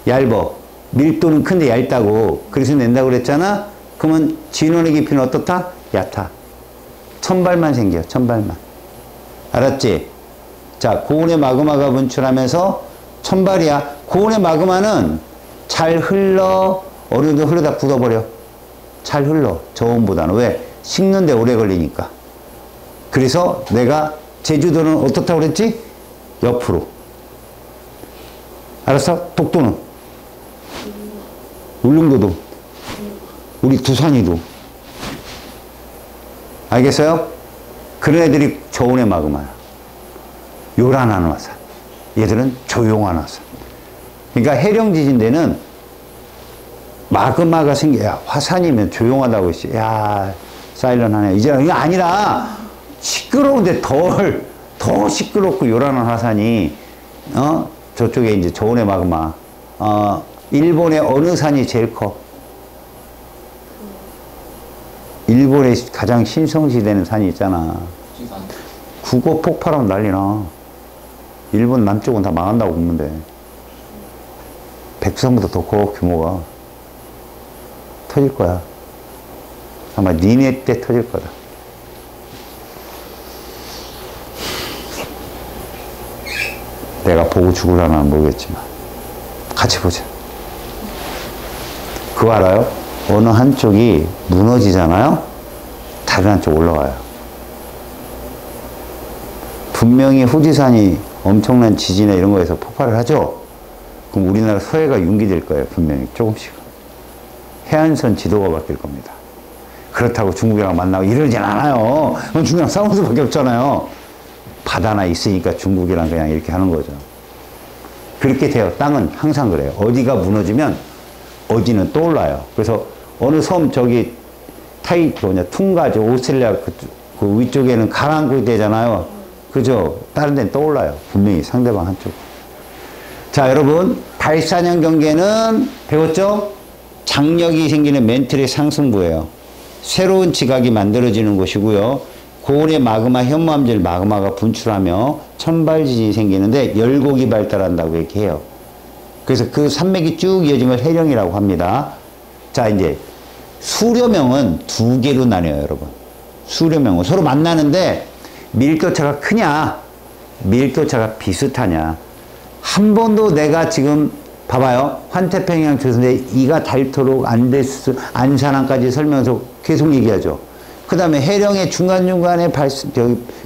얇어. 밀도는 큰데 얇다고. 그래서 낸다고 그랬잖아? 그러면 진원의 깊이는 어떻다? 얕아. 천발만 생겨, 천발만. 알았지? 자, 고온의 마그마가 분출하면서 천발이야. 고온의 마그마는 잘 흘러. 어느 정도 흐르다 굳어버려. 잘 흘러. 저온보다는. 왜? 식는데 오래 걸리니까. 그래서 내가 제주도는 어떻다고 그랬지? 옆으로. 알았어? 독도는? 울릉도도. 우리 두산이도. 알겠어요? 그런 애들이 저온의 마그마야. 요란한 화산. 얘들은 조용한 화산. 그러니까 해령 지진대는 마그마가 야, 화산이면 조용하다고 했지. 야, 사일런하네. 이제 이게 아니라 시끄러운데 더 시끄럽고 요란한 화산이, 저쪽에 이제 저온의 마그마. 일본의 어느 산이 제일 커? 일본의 가장 신성시되는 산이 있잖아. 지산. 그거 폭발하면 난리나. 일본 남쪽은 다 망한다고 보면 돼. 백두산보다 더 커, 규모가. 터질 거야. 아마 니네 때 터질 거다. 내가 보고 죽으려나 모르겠지만 같이 보자. 그거 알아요? 어느 한쪽이 무너지잖아요? 다른 한쪽 올라와요. 분명히 후지산이 엄청난 지진에 이런 거에서 폭발을 하죠? 그럼 우리나라 서해가 융기될 거예요. 분명히 조금씩. 해안선 지도가 바뀔 겁니다. 그렇다고 중국이랑 만나고 이러진 않아요. 그럼 중국이랑 싸울 수밖에 없잖아요. 바다나 있으니까 중국이랑 그냥 이렇게 하는 거죠. 그렇게 돼요. 땅은 항상 그래요. 어디가 무너지면 어디는 떠올라요. 그래서 어느 섬 저기 퉁가죠. 오스트레일리아 그 위쪽에는 가라앉고 되잖아요. 그죠? 다른 데는 떠올라요. 분명히 상대방 한쪽. 자, 여러분 발산형 경계는 배웠죠? 장력이 생기는 멘틀의 상승부예요. 새로운 지각이 만들어지는 곳이고요. 고온의 마그마 현무암질 마그마가 분출하며 천발지진이 생기는데 열곡이 발달한다고 이렇게 해요. 그래서 그 산맥이 쭉 이어진 걸 해령이라고 합니다. 자, 이제 수려명은 두 개로 나뉘어요, 여러분. 수려명은 서로 만나는데 밀도차가 크냐, 밀도차가 비슷하냐. 한 번도 내가 지금 봐봐요. 환태평양 조선대 이가 닳도록 안데스 안산항까지 설명서 계속 얘기하죠. 그 다음에 해령의 중간중간에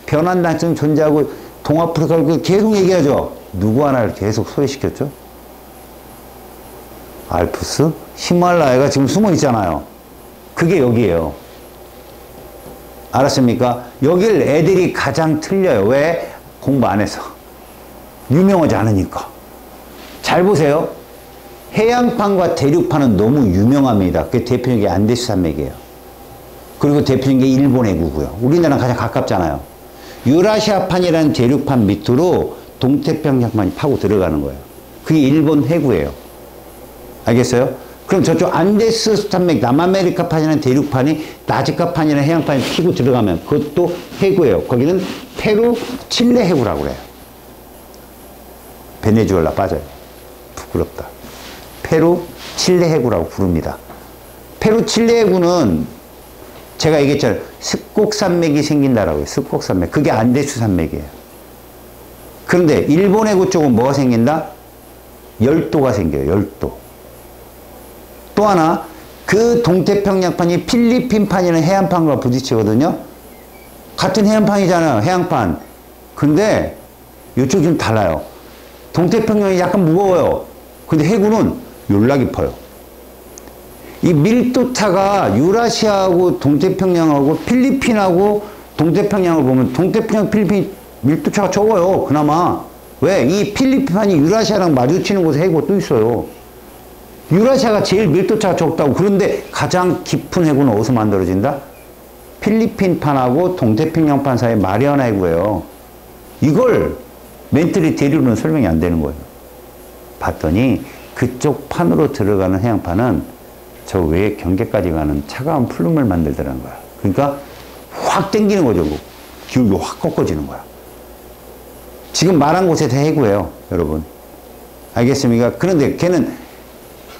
변환당증 존재하고 동아프리카 계속 얘기하죠. 누구 하나를 계속 소외시켰죠? 알프스? 히말라야가 지금 숨어 있잖아요. 그게 여기에요. 알았습니까? 여길 애들이 가장 틀려요. 왜? 공부 안 해서. 유명하지 않으니까. 잘 보세요. 해양판과 대륙판은 너무 유명합니다. 그게 대표적인 게 안데스 산맥이에요. 그리고 대표적인 게 일본 해구고요. 우리나라랑 가장 가깝잖아요. 유라시아판이라는 대륙판 밑으로 동태평양판이 파고 들어가는 거예요. 그게 일본 해구예요. 알겠어요? 그럼 저쪽 안데스 산맥 남아메리카판이라는 대륙판이 나즈카판이라는 해양판이 피고 들어가면 그것도 해구예요. 거기는 페루, 칠레 해구라고 그래요. 베네수엘라 빠져요. 부끄럽다. 페루, 칠레 해구라고 부릅니다. 페루, 칠레 해구는 제가 얘기했잖아요. 습곡산맥이 생긴다라고 해요. 습곡산맥. 그게 안데스 산맥이에요. 그런데 일본 해구 쪽은 뭐가 생긴다? 열도가 생겨요. 열도. 또 하나, 그 동태평양판이 필리핀판이라는 해안판과 부딪히거든요. 같은 해안판이잖아요. 해안판. 근데 이쪽이 좀 달라요. 동태평양이 약간 무거워요. 근데 해구는 열나 깊어요. 이 밀도차가 유라시아하고 동태평양하고 필리핀하고 동태평양을 보면 동태평양 필리핀 밀도차가 적어요. 그나마. 왜? 이 필리핀판이 유라시아랑 마주치는 곳에 해구가 또 있어요. 유라시아가 제일 밀도차가 적다고. 그런데 가장 깊은 해구는 어디서 만들어진다? 필리핀판하고 동태평양판 사이에 마리아나 해구예요. 이걸 멘틀이 대륙은 설명이 안 되는 거예요. 봤더니 그쪽 판으로 들어가는 해양판은 저 외에 경계까지 가는 차가운 플룸을 만들더라는 거야. 그러니까 확 당기는 거죠. 기울기 확 꺾어지는 거야. 지금 말한 곳에 다 해구예요, 여러분. 알겠습니까? 그런데 걔는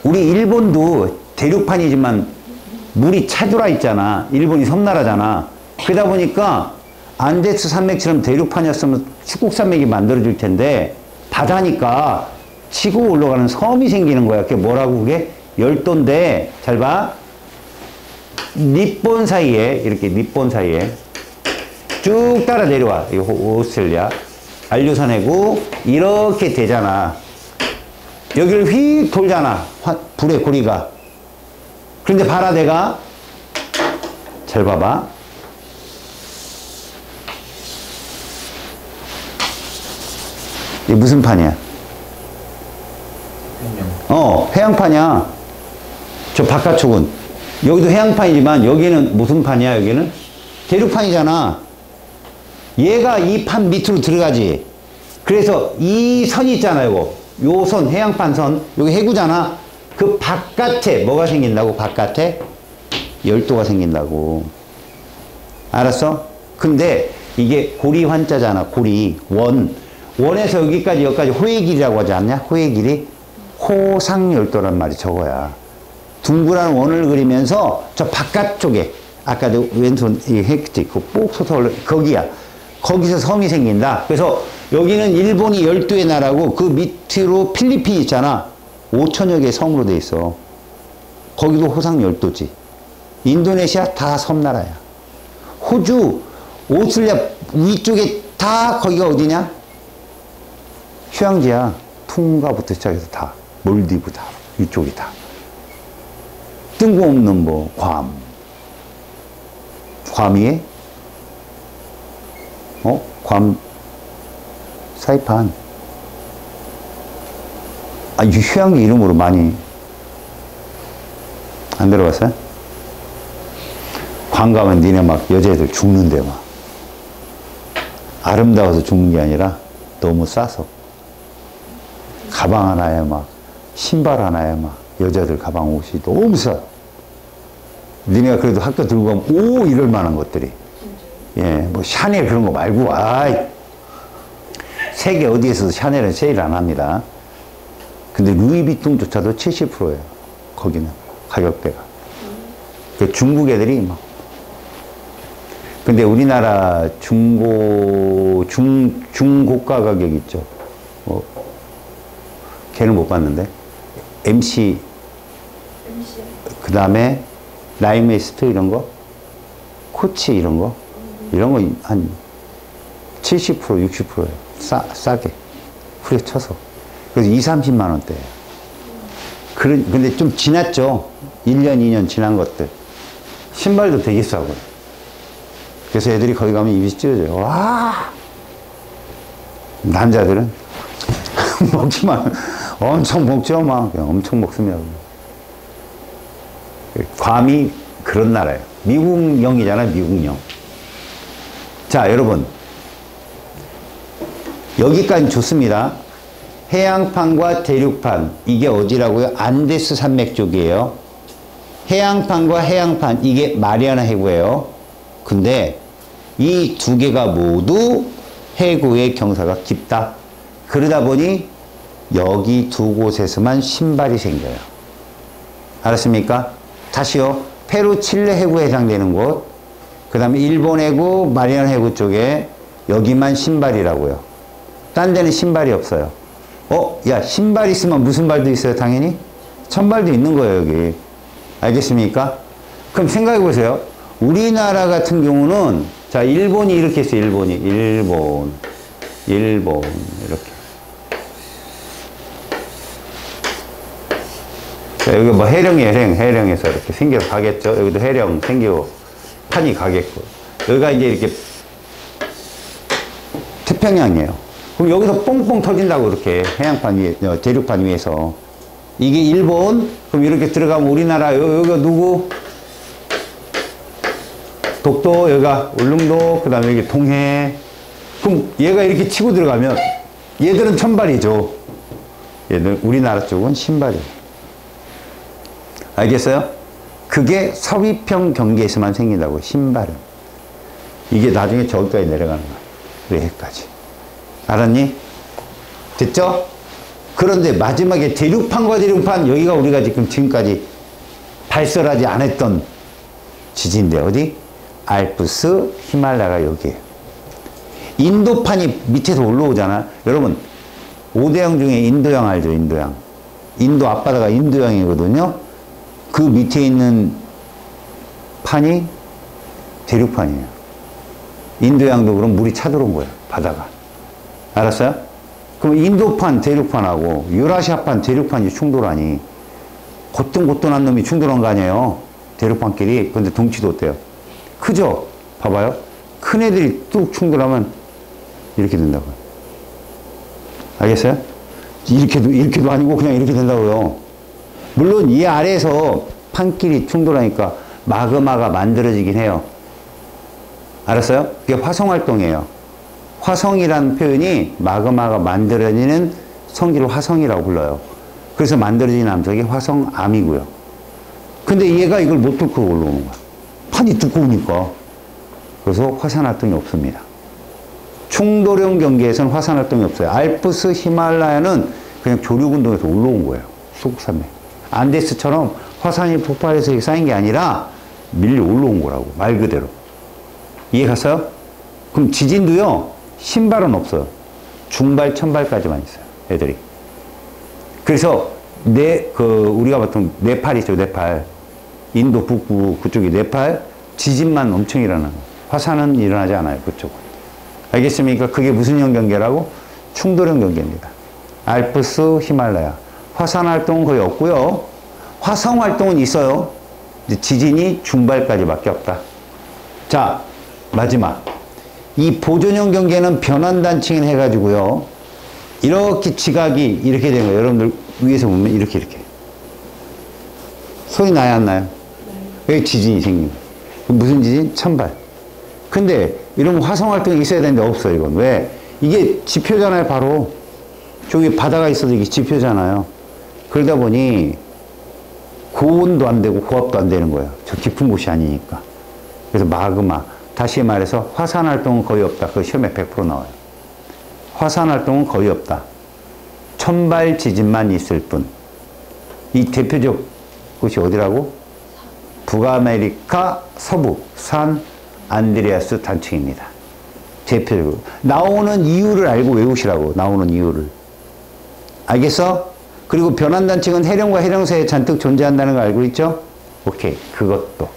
우리 일본도 대륙판이지만 물이 차돌아 있잖아. 일본이 섬나라잖아. 그러다 보니까 안데스 산맥처럼 대륙판이었으면 축곡산맥이 만들어질 텐데 바다니까 치고 올라가는 섬이 생기는 거야. 그게 뭐라고 그게? 열도인데 잘 봐. 니폰 사이에 이렇게 니폰 사이에 쭉 따라 내려와. 이 오스트레일리아 안류산 해구 이렇게 되잖아. 여기를 휙 돌잖아. 불의 고리가. 그런데 봐라 내가 잘 봐봐. 이게 무슨 판이야? 해양. 해양판이야. 저 바깥쪽은 여기도 해양판이지만 여기는 무슨 판이야? 여기는 대륙판이잖아. 얘가 이 판 밑으로 들어가지. 그래서 이 선 있잖아요. 요 선, 해양판 선, 여기 해구잖아. 그 바깥에 뭐가 생긴다고? 바깥에 열도가 생긴다고. 알았어? 근데 이게 고리 환자잖아. 고리 원에서 여기까지 호의 길이라고 하지 않냐? 호의 길이 호상열도란 말이 저거야. 둥그란 원을 그리면서 저 바깥쪽에 아까도 왼손 했지. 그 뽁 솟아 올라 거기야. 거기서 섬이 생긴다. 그래서 여기는 일본이 12의 나라고 그 밑으로 필리핀 있잖아. 5천여 개의 섬으로 돼 있어. 거기도 호상열도지. 인도네시아 다 섬나라야. 호주, 오스트레일리아 위쪽에 다 거기가 어디냐? 휴양지야. 퉁가부터 시작해서 다. 몰디브 다. 위쪽이 다. 뜬금없는 뭐 괌. 괌이에 괌 사이판. 아, 이 휴양지 이름으로 많이 안 들어봤어요? 괌 가면 니네 막 여자애들 죽는데 막. 아름다워서 죽는 게 아니라 너무 싸서. 가방 하나에 막 신발 하나에 막 여자들 가방 옷이 너무 싸. 니네가 그래도 학교 들고 가면 오 이럴 만한 것들이. 예, 뭐 샤넬 그런 거 말고 아이 세계 어디에서도 샤넬은 세일 안 합니다. 근데 루이비통조차도 70%예요. 거기는 가격대가. 그 중국 애들이 막. 근데 우리나라 중고가 가격 있죠. 걔는 못 봤는데. MC. 그 다음에 라이메스트 이런 거. 코치 이런 거. 이런 거 한 70%, 60%예요. 싸게. 후려쳐서. 그래서 2, 30만 원대예요. 근데 좀 지났죠. 1년, 2년 지난 것들. 신발도 되게 싸고. 그래서 애들이 거기 가면 입이 찢어져요. 와! 남자들은 먹지만 엄청 먹죠. 막 엄청 먹습니다. 괌이 그런 나라예요. 미국령이잖아요. 미국령. 자, 여러분. 여기까지 좋습니다. 해양판과 대륙판. 이게 어디라고요? 안데스 산맥 쪽이에요. 해양판과 해양판. 이게 마리아나 해구예요. 근데 이 두 개가 모두 해구의 경사가 깊다. 그러다 보니 여기 두 곳에서만 신발이 생겨요. 알았습니까? 다시요. 페루 칠레 해구에 해당되는 곳, 그 다음에 일본 해구, 마리아나 해구 쪽에 여기만 신발이라고요. 딴 데는 신발이 없어요. 야, 신발 있으면 무슨 발도 있어요? 당연히 천발도 있는 거예요, 여기. 알겠습니까? 그럼 생각해 보세요. 우리나라 같은 경우는, 자, 일본이 이렇게 했어요. 일본, 이렇게. 자, 여기 뭐 해령에서 이렇게 생겨서 가겠죠. 여기도 해령 생기고, 판이 가겠고. 여기가 이제 이렇게 태평양이에요. 그럼 여기서 뽕뽕 터진다고, 이렇게. 해양판 위에, 대륙판 위에서. 이게 일본, 그럼 이렇게 들어가면 우리나라, 여기가 누구? 독도, 여기가 울릉도, 그 다음에 여기 동해. 그럼 얘가 이렇게 치고 들어가면 얘들은 천발이죠. 얘들, 우리나라 쪽은 신발이에요. 알겠어요? 그게 서위평 경계에서만 생긴다고, 신발은. 이게 나중에 저기까지 내려가는 거야. 여기까지. 알았니? 됐죠? 그런데 마지막에 대륙판과 대륙판, 여기가 우리가 지금까지 발설하지 않았던 지진인데, 어디? 알프스, 히말라야가 여기에요. 인도판이 밑에서 올라오잖아. 여러분, 5대양 중에 인도양 알죠? 인도양. 인도 앞바다가 인도양이거든요. 그 밑에 있는 판이 대륙판이에요. 인도양도 그럼 물이 차들어온 거예요. 바다가. 알았어요? 그럼 인도판, 대륙판하고 유라시아판, 대륙판이 충돌하니 고뜬고뜬한 놈이 충돌한 거 아니에요? 대륙판끼리. 근데 덩치도 어때요? 크죠? 봐봐요. 큰 애들이 뚝 충돌하면 이렇게 된다고요. 알겠어요? 이렇게도 아니고 그냥 이렇게 된다고요. 물론 이 아래에서 판끼리 충돌하니까 마그마가 만들어지긴 해요. 알았어요? 그게 화성활동이에요. 화성이라는 표현이 마그마가 만들어지는 성질을 화성이라고 불러요. 그래서 만들어진 암석이 화성암이고요. 근데 얘가 이걸 못 뚫고 올라오는 거야. 판이 두꺼우니까. 그래서 화산활동이 없습니다. 충돌형 경계에서는 화산활동이 없어요. 알프스, 히말라야는 그냥 조류운동에서 올라온 거예요. 수국산맥. 안데스처럼 화산이 폭발해서 쌓인 게 아니라 밀려 올라온 거라고. 말 그대로. 이해 갔어요? 그럼 지진도요, 신발은 없어요. 중발, 천발까지만 있어요. 애들이. 그래서 우리가 봤던 네팔 있죠, 네팔. 인도 북부 그쪽이 네팔, 지진만 엄청 일어나는. 화산은 일어나지 않아요, 그쪽은. 알겠습니까? 그게 무슨 형 경계라고? 충돌형 경계입니다. 알프스, 히말라야. 화산 활동은 거의 없고요. 화성 활동은 있어요. 지진이 중발까지밖에 없다. 자, 마지막. 이 보존형 경계는 변환단층 해가지고요. 이렇게 지각이 이렇게 되는 거예요. 여러분들 위에서 보면 이렇게. 소리 나요, 안 나요? 여기 지진이 생긴 거예요. 무슨 지진? 천발. 근데 이러면 화성 활동이 있어야 되는데 없어요, 이건. 왜? 이게 지표잖아요, 바로. 저기 바다가 있어도 이게 지표잖아요. 그러다 보니 고온도 안 되고 고압도 안 되는 거예요. 저 깊은 곳이 아니니까. 그래서 마그마. 다시 말해서 화산 활동은 거의 없다. 그 시험에 100% 나와요. 화산 활동은 거의 없다. 천발 지진만 있을 뿐. 이 대표적 곳이 어디라고? 북아메리카 서부 산 안드레아스 단층입니다. 대표적으로. 나오는 이유를 알고 외우시라고. 나오는 이유를. 알겠어? 그리고 변환단층은 해령과 해령사이에 잔뜩 존재한다는 거 알고 있죠? 오케이. 그것도.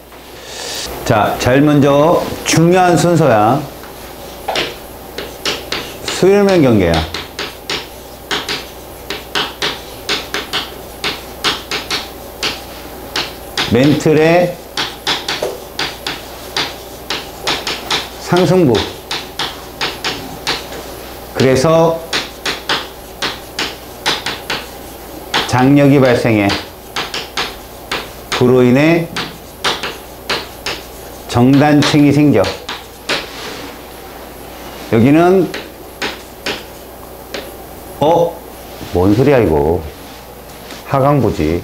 자, 제일 먼저 중요한 순서야. 수열면 경계야. 멘틀의 상승부. 그래서 장력이 발생해. 그로 인해 정단층이 생겨. 여기는 뭔 소리야 이거. 하강부지.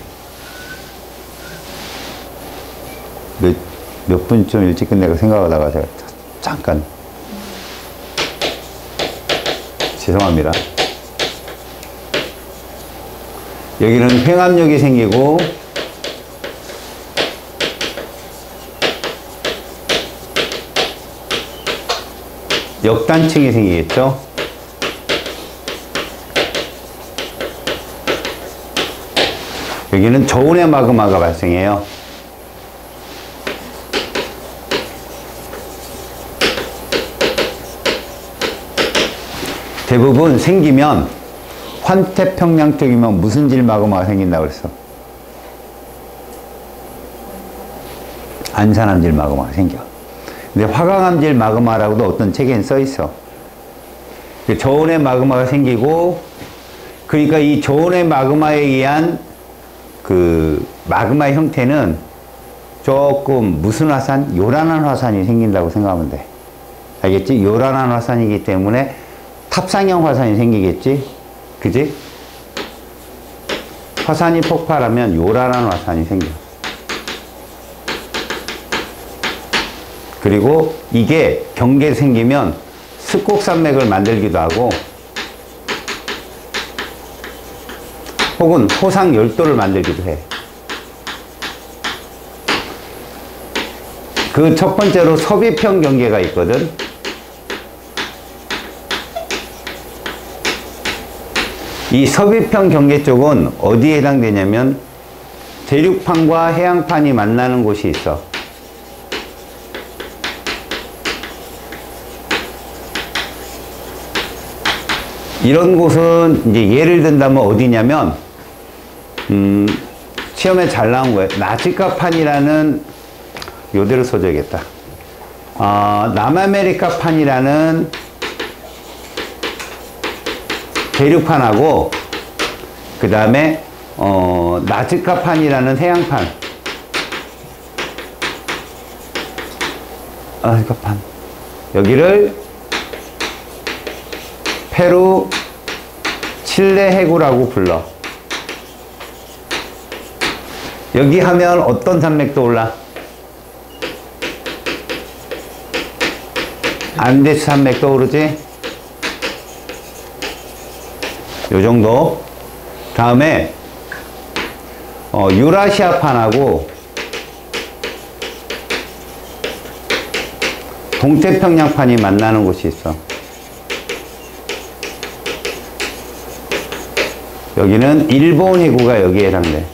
몇 분쯤 일찍 끝내고 생각하다가 제가 잠깐 죄송합니다. 여기는 횡압력이 생기고 역단층이 생기겠죠. 여기는 저온의 마그마가 발생해요. 대부분 생기면 환태평양 쪽이면 무슨 질 마그마가 생긴다고 그랬어? 안산암질 마그마가 생겨. 근데 화강암질 마그마라고도 어떤 책에는 써 있어. 저온의 마그마가 생기고, 그러니까 이 저온의 마그마에 의한 그 마그마의 형태는 조금 무슨 화산? 요란한 화산이 생긴다고 생각하면 돼. 알겠지? 요란한 화산이기 때문에 탑상형 화산이 생기겠지? 그지? 화산이 폭발하면 요란한 화산이 생겨. 그리고 이게 경계에 생기면 습곡산맥을 만들기도 하고, 혹은 호상 열도를 만들기도 해. 그 첫 번째로 서비평 경계가 있거든. 이 서비평 경계 쪽은 어디에 해당되냐면 대륙판과 해양판이 만나는 곳이 있어. 이런 곳은 이제 예를 든다면 어디냐면 시험에 잘 나온 거예요. 나지카판이라는, 요대로 써줘야겠다. 남아메리카판이라는 대륙판하고, 그 다음에 나지카판이라는 해양판, 유카판. 여기를 페루 칠레 해구라고 불러. 여기 하면 어떤 산맥 떠올라? 안데스 산맥 떠오르지? 요 정도. 다음에 유라시아판하고 동태평양판이 만나는 곳이 있어. 여기는 일본 해구가 여기에 해당돼.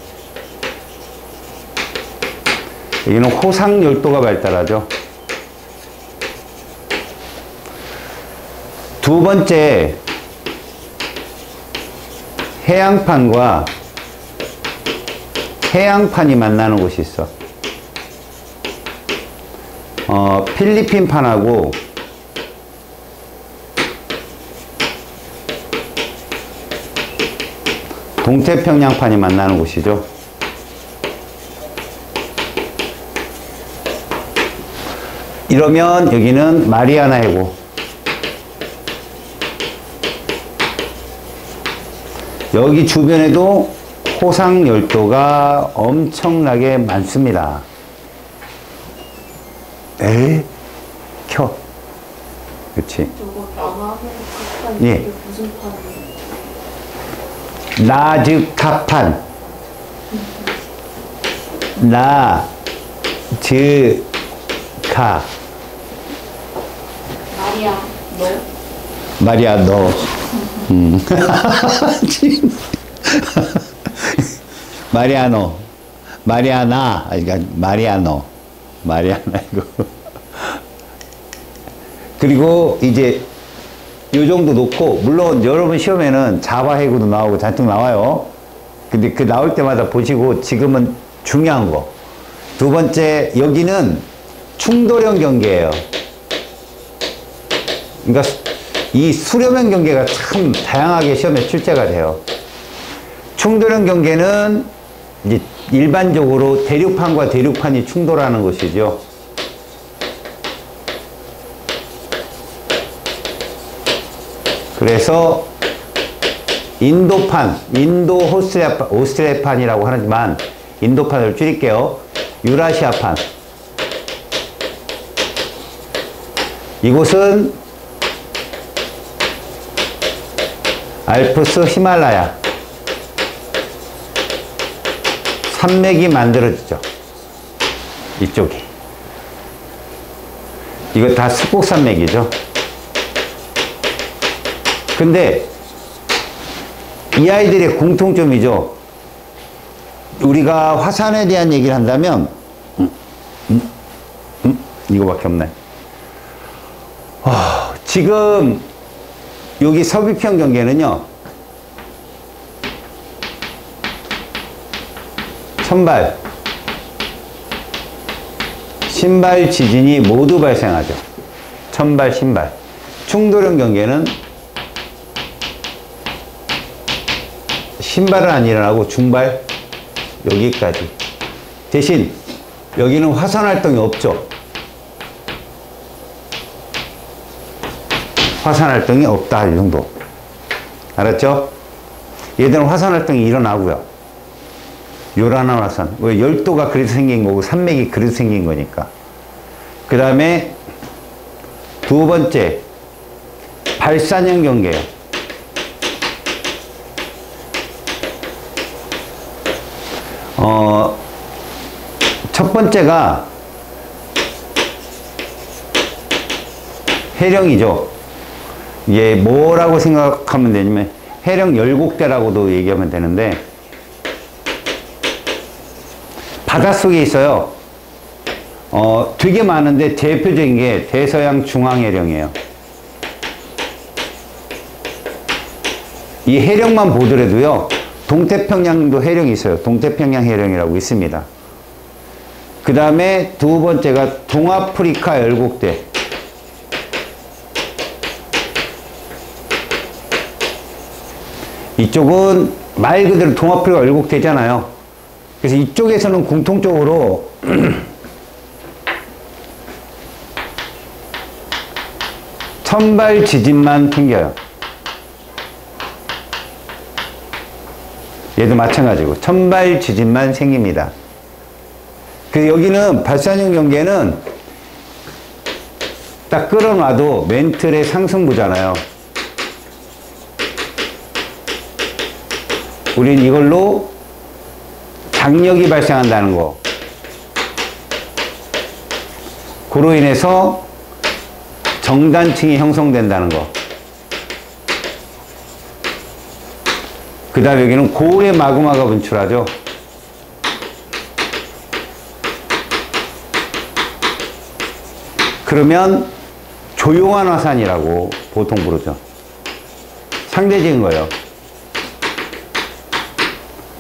여기는 호상열도가 발달하죠. 두 번째, 해양판과 해양판이 만나는 곳이 있어. 필리핀판하고 동태평양판이 만나는 곳이죠. 이러면 여기는 마리아나 해구. 여기 주변에도 호상 열도가 엄청나게 많습니다. 에이, 켜. 그렇지. 저거 남아메리카판 예. 무슨 판이에요? 나즈카판. 나즈카. 마리아 너? 마리아 너. 마리아노. 마리아나. 그러니까 마리아노. 마리아나 이거. 그리고 이제 요 정도 놓고, 물론 여러분 시험에는 자바 해구도 나오고 잔뜩 나와요. 근데 그 나올 때마다 보시고, 지금은 중요한 거. 두 번째, 여기는 충돌형 경계예요. 그러니까 이 수렴형 경계가 참 다양하게 시험에 출제가 돼요. 충돌형 경계는 이제 일반적으로 대륙판과 대륙판이 충돌하는 것이죠. 그래서 인도판, 인도 오스트레일판이라고 하지만 인도판을 줄일게요. 유라시아판. 이곳은 알프스 히말라야 산맥이 만들어지죠. 이쪽이. 이거 다 스곡산맥이죠. 근데 이 아이들의 공통점이죠. 우리가 화산에 대한 얘기를 한다면 이거밖에 없네. 지금 여기 서귀평 경계는요, 천발, 신발 지진이 모두 발생하죠. 천발, 신발. 충돌형 경계는 신발은 안 일어나고 중발 여기까지. 대신 여기는 화산 활동이 없죠. 화산 활동이 없다, 이 정도. 알았죠? 얘들은 화산 활동이 일어나고요. 요란한 화산. 왜? 열도가 그래서 생긴 거고 산맥이 그래서 생긴 거니까. 그 다음에 두 번째, 발산형 경계예요. 첫 번째가 해령이죠. 이게 뭐라고 생각하면 되냐면 해령 열곡대라고도 얘기하면 되는데, 바닷속에 있어요. 되게 많은데 대표적인 게 대서양 중앙해령이에요. 이 해령만 보더라도요, 동태평양도 해령이 있어요. 동태평양 해령이라고 있습니다. 그 다음에 두 번째가 동아프리카 열곡대. 이쪽은 말 그대로 동아프리카 열곡대잖아요. 그래서 이쪽에서는 공통적으로 천발 지진만 생겨요. 얘도 마찬가지고 천발 지진만 생깁니다. 그래서 여기는 발산형 경계는 딱 끌어놔도 멘틀의 상승부잖아요. 우린 이걸로 장력이 발생한다는 거. 그로 인해서 정단층이 형성된다는 거. 그 다음에 여기는 고울의 마그마가 분출하죠. 그러면 조용한 화산이라고 보통 부르죠. 상대적인 거예요.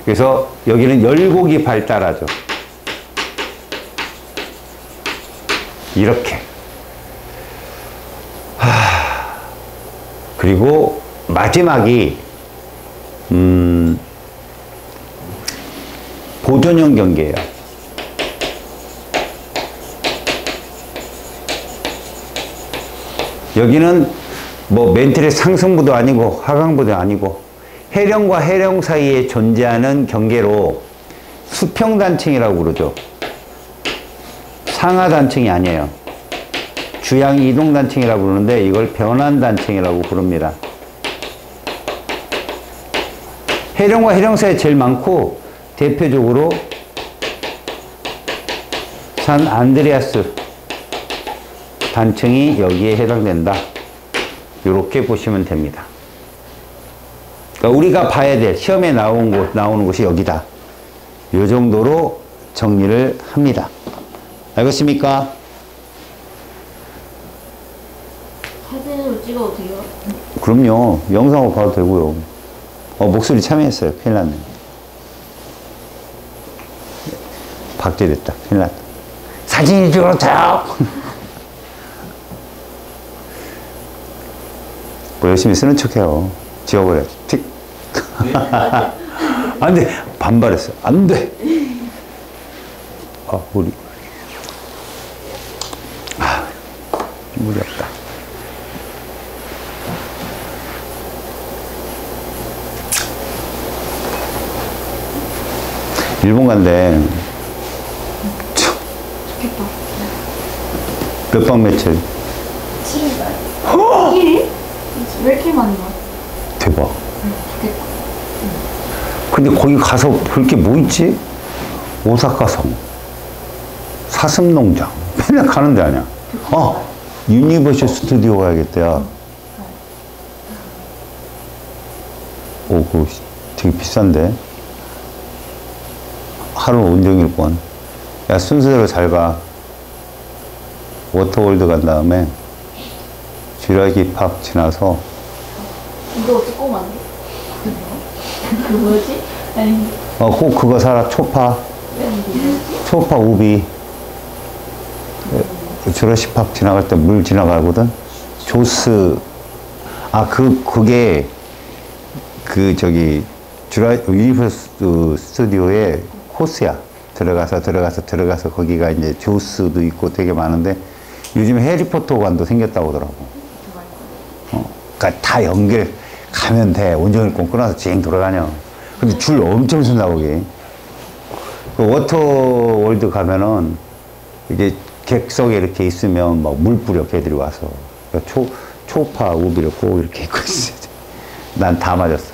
그래서 여기는 열곡이 발달하죠. 이렇게. 그리고 마지막이 보존형 경계예요. 여기는 뭐 멘틀의 상승부도 아니고 하강부도 아니고 해령과 해령 사이에 존재하는 경계로 수평단층이라고 부르죠. 상하단층이 아니에요. 주양 이동단층이라고 부르는데 이걸 변환단층이라고 부릅니다. 해령과 해령 사이에 제일 많고 대표적으로 산 안드레아스 단층이 여기에 해당된다. 이렇게 보시면 됩니다. 그러니까 우리가 봐야 될 시험에 나오는 곳이 여기다. 이 정도로 정리를 합니다. 알겠습니까? 사진으로 찍어도 돼요? 그럼요. 영상으로 봐도 되고요. 목소리 참여했어요. 큰일 났네. 박제됐다. 큰일 났다. 사진이 찍어줘요. 뭐 열심히 쓰는 척해요. 지워버려. 틱. 안 돼. 반발했어. 안 돼. 우리. 물이 없다. 일본 간대. 좋겠다. 몇 박 며칠? 7일날. 1일? 왜 이렇게 많이 와? 대박. 좋겠다. 근데 거기 가서 볼 게 뭐 있지? 오사카성, 사슴농장. 맨날 가는 데 아니야. 유니버셜 스튜디오 가야겠다. 그거 되게 비싼데? 하루 온종일권. 야, 순서대로 잘 가. 워터월드 간 다음에 주라기 팍 지나서 이거 조금 안 돼? 그 뭐지? 아니. 꼭 그거 사라. 초파. 초파 우비. 주라시 팍 지나갈 때 물 지나가거든. 조스. 그게 유니버스 스튜디오의 코스야. 들어가서 거기가 이제 조스도 있고 되게 많은데 요즘 해리포터관도 생겼다고 하더라고. 그러니까 다 연결 가면 돼. 온종일권 끊어서 찡 돌아다녀. 근데 줄 엄청 쓴다 거기. 그 워터월드 가면은 이게 객석에 이렇게 있으면 막 물 뿌려 걔들이 와서. 그러니까 초파 우비를 꼭 이렇게 입고 있어. 난 다 맞았어.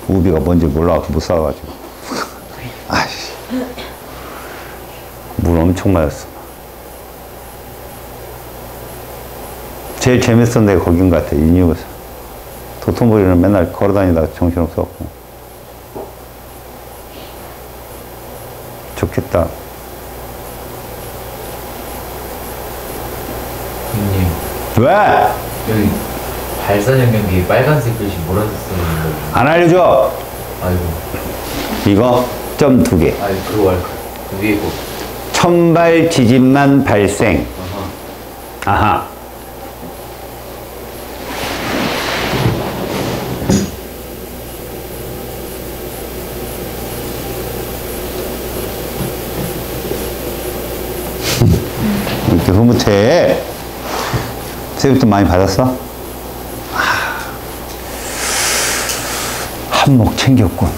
우비가 뭔지 몰라갖고 못 사가지고. 아이씨. 물 엄청 맞았어. 제일 재밌었던 데가 거긴 것 같아. 유니버스. 도톤보리는 맨날 걸어다니다가 정신없었고. 좋겠다. 형님, 왜? 여기 발산형 경기 빨간색 글씨 뭐라고 써있는 거예요? 안 알려줘? 아이고. 이거 점 2개. 그거 말고 그 위에 거. 천발 지진만 발생. 아하. 이렇게 흐뭇해. 세뱃돈 많이 받았어? 한몫 챙겼군.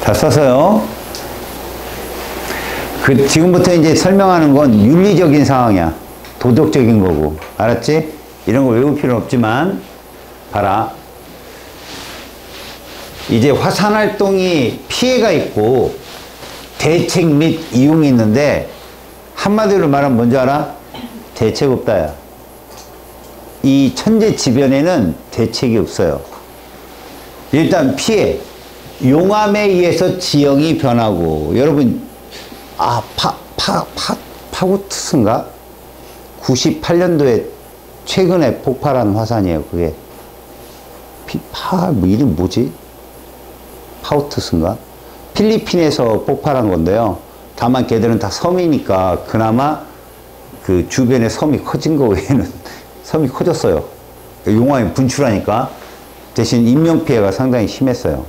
다 써서요. 지금부터 이제 설명하는 건 윤리적인 상황이야. 도덕적인 거고. 알았지? 이런 거 외울 필요는 없지만, 봐라. 이제 화산활동이 피해가 있고, 대책 및 이용이 있는데, 한마디로 말하면 뭔지 알아? 대책 없다야. 이 천재지변에는 대책이 없어요. 일단 피해. 용암에 의해서 지형이 변하고, 여러분, 파고트스인가? 98년도에 최근에 폭발한 화산이에요, 그게. 뭐 이름 뭐지? 파우트스인가? 필리핀에서 폭발한 건데요. 다만 걔들은 다 섬이니까 그나마 그 주변에 섬이 커진 거 외에는 섬이 커졌어요. 용암이 분출하니까. 대신 인명피해가 상당히 심했어요.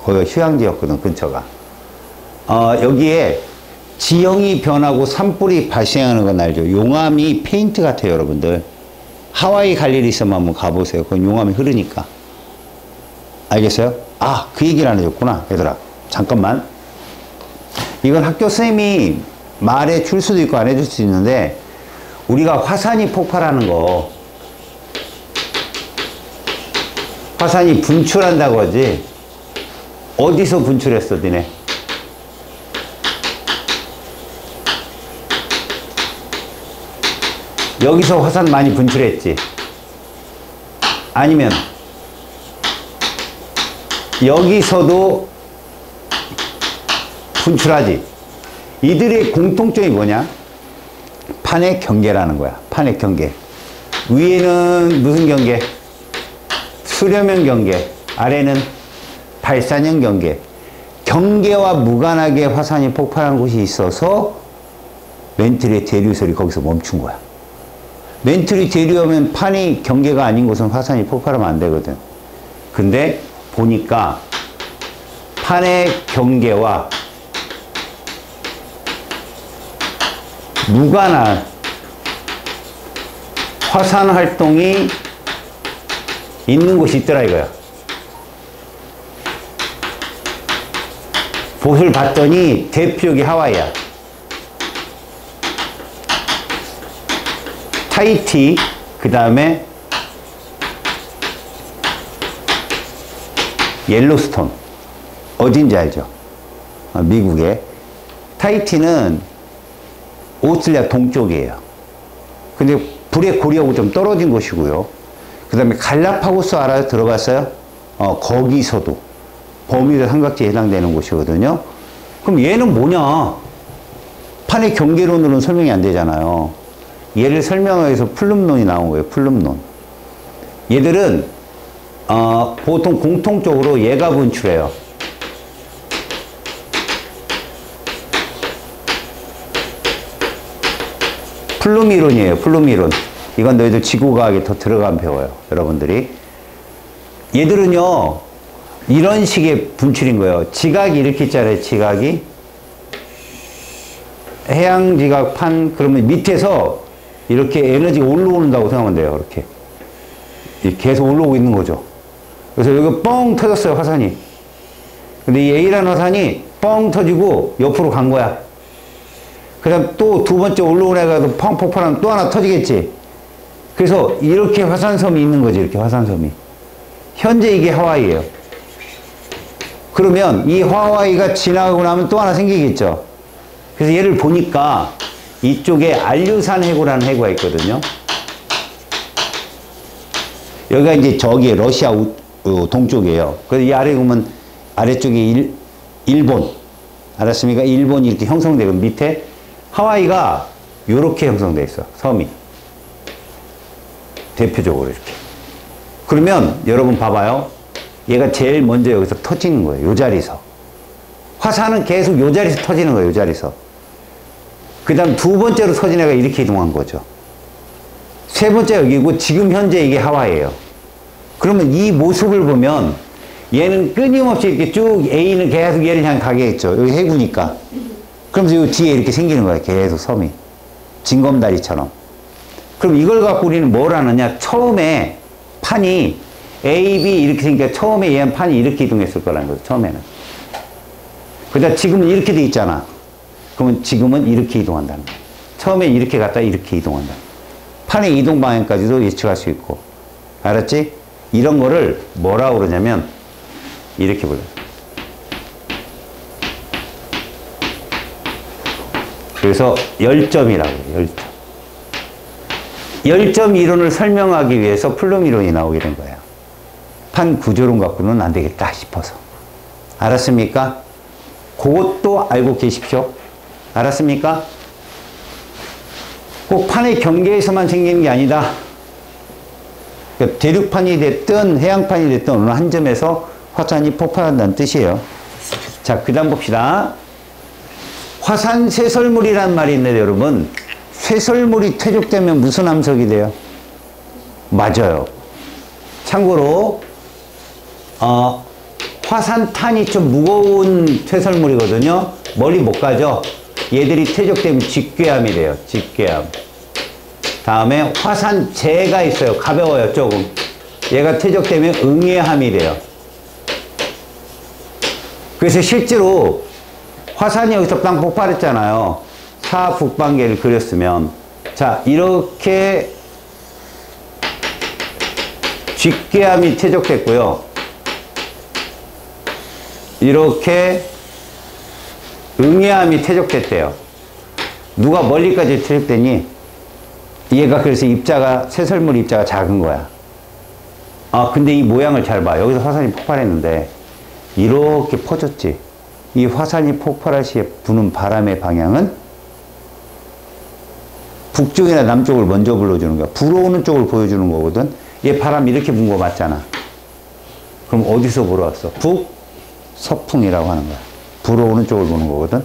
거기가 휴양지였거든, 근처가. 여기에 지형이 변하고 산불이 발생하는 건 알죠? 용암이 페인트 같아요, 여러분들. 하와이 갈 일 있으면 한번 가보세요. 그건 용암이 흐르니까. 알겠어요? 그 얘기를 안 해줬구나, 얘들아. 잠깐만. 이건 학교 선생님이 말해 줄 수도 있고 안 해줄 수도 있는데, 우리가 화산이 폭발하는 거, 화산이 분출한다고 하지. 어디서 분출했어, 니네? 여기서 화산 많이 분출했지? 아니면 여기서도 분출하지? 이들의 공통점이 뭐냐? 판의 경계라는 거야. 판의 경계. 위에는 무슨 경계? 수렴형 경계. 아래는 발산형 경계. 경계와 무관하게 화산이 폭발한 곳이 있어서 멘틀의 대류설이 거기서 멈춘 거야. 멘틀이 대류하면 판이 경계가 아닌 곳은 화산이 폭발하면 안 되거든. 근데 보니까 판의 경계와 무관한 화산 활동이 있는 곳이 있더라 이거야. 보수를 봤더니 대표적이 하와이야. 타히티, 그 다음에 옐로스톤. 어딘지 알죠? 미국에. 타히티는 오스트레일리아 동쪽이에요. 근데 불의 고리하고 좀 떨어진 곳이고요. 그 다음에 갈라파고스 알아요? 들어봤어요? 거기서도 버뮤다 삼각지에 해당되는 곳이거든요. 그럼 얘는 뭐냐? 판의 경계론으로는 설명이 안 되잖아요. 얘를 설명하기 위해서 플룸론이 나온 거예요. 플룸론. 얘들은 보통 공통적으로 얘가 분출해요. 플룸이론이에요. 플룸이론. 이건 너희들 지구과학에 더 들어가면 배워요. 여러분들이. 얘들은요. 이런 식의 분출인 거예요. 지각이 이렇게 있잖아요. 지각이. 해양지각판 그러면 밑에서 이렇게 에너지가 올라온다고 생각하면 돼요. 이렇게. 계속 올라오고 있는 거죠. 그래서 여기 뻥 터졌어요. 화산이. 근데 이 A라는 화산이 뻥 터지고 옆으로 간 거야. 그 다음 또 두 번째 올라온 애가 펑 폭발하면 또 하나 터지겠지. 그래서 이렇게 화산섬이 있는 거지. 이렇게 화산섬이. 현재 이게 하와이예요. 그러면 이 하와이가 지나가고 나면 또 하나 생기겠죠. 그래서 얘를 보니까 이쪽에 알류산 해구라는 해구가 있거든요. 여기가 이제 저기 러시아 동쪽이에요. 그래서 이 아래 보면 아래쪽에 일본. 알았습니까? 일본이 이렇게 형성되고 밑에 하와이가 이렇게 형성되어 있어. 섬이. 대표적으로 이렇게. 그러면 여러분 봐봐요. 얘가 제일 먼저 여기서 터지는 거예요. 요 자리에서. 화산은 계속 요 자리에서 터지는 거예요. 요 자리에서. 그 다음 두 번째로 터진 애가 이렇게 이동한 거죠. 세 번째 여기고 지금 현재 이게 하와이예요. 그러면 이 모습을 보면 얘는 끊임없이 이렇게 쭉 A는 계속 얘를 향해 가겠죠. 여기 해구니까. 그러면서 이 뒤에 이렇게 생기는 거예요. 계속 섬이. 징검다리처럼. 그럼 이걸 갖고 우리는 뭘 하느냐? 처음에 판이 A, B 이렇게 생기니까 처음에 얘한 판이 이렇게 이동했을 거라는 거죠. 처음에는. 그러다 지금은 이렇게 돼 있잖아. 그러면 지금은 이렇게 이동한다는 거야. 처음에 이렇게 갔다 이렇게 이동한다. 판의 이동 방향까지도 예측할 수 있고. 알았지? 이런 거를 뭐라고 그러냐면 이렇게 불러요. 그래서 열점이라고 해요. 열점. 열점 이론을 설명하기 위해서 플룸 이론이 나오게 된 거예요. 판 구조론 갖고는 안 되겠다 싶어서. 알았습니까? 그것도 알고 계십시오. 알았습니까? 꼭 판의 경계에서만 생기는 게 아니다. 그러니까 대륙판이 됐든 해양판이 됐든 어느 한 점에서 화산이 폭발한다는 뜻이에요. 자, 그 다음 봅시다. 화산 쇠설물이란 말이 있는데 여러분, 쇠설물이 퇴적되면 무슨 암석이 돼요? 맞아요. 참고로 화산탄이 좀 무거운 쇠설물이거든요. 멀리 못 가죠. 얘들이 퇴적되면 직괴암이 돼요. 직괴암. 다음에 화산재가 있어요. 가벼워요, 조금. 얘가 퇴적되면 응애암이 돼요. 그래서 실제로 화산이 여기서 땅 폭발했잖아요. 사북방계를 그렸으면. 자, 이렇게 직괴암이 퇴적됐고요. 이렇게 응애암이 퇴적됐대요. 누가 멀리까지 퇴적되니? 얘가 그래서 입자가, 쇠설물 입자가 작은 거야. 아, 근데 이 모양을 잘 봐. 여기서 화산이 폭발했는데 이렇게 퍼졌지. 이 화산이 폭발할 시에 부는 바람의 방향은 북쪽이나 남쪽을 먼저 불러주는 거야. 불어오는 쪽을 보여주는 거거든. 얘 바람 이렇게 분 거 맞잖아. 그럼 어디서 불어왔어? 북서풍이라고 하는 거야. 불어오는 쪽을 보는 거거든.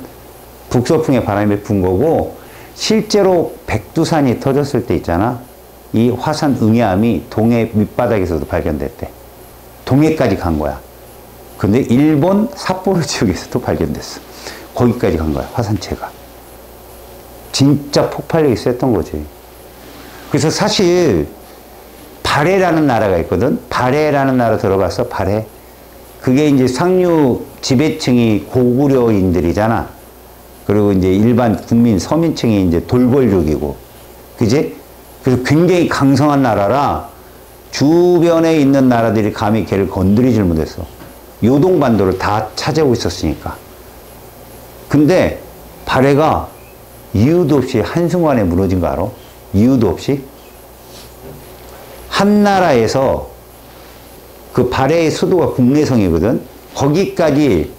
북서풍의 바람이 분 거고, 실제로 백두산이 터졌을 때 있잖아. 이 화산 응애암이 동해 밑바닥에서도 발견됐대. 동해까지 간 거야. 근데 일본 삿포로 지역에서도 발견됐어. 거기까지 간 거야, 화산체가. 진짜 폭발력이 셌던 거지. 그래서 사실 발해라는 나라가 있거든. 발해라는 나라 들어봤어? 발해. 그게 이제 상류 지배층이 고구려인들이잖아. 그리고 이제 일반 국민 서민층이 이제 돌벌족이고, 그지? 그래서 굉장히 강성한 나라라 주변에 있는 나라들이 감히 걔를 건드리질 못했어. 요동반도를 다 차지하고 있었으니까. 근데 발해가 이유도 없이 한순간에 무너진 거 알아? 이유도 없이? 한 나라에서 그 발해의 수도가 국내성이거든. 거기까지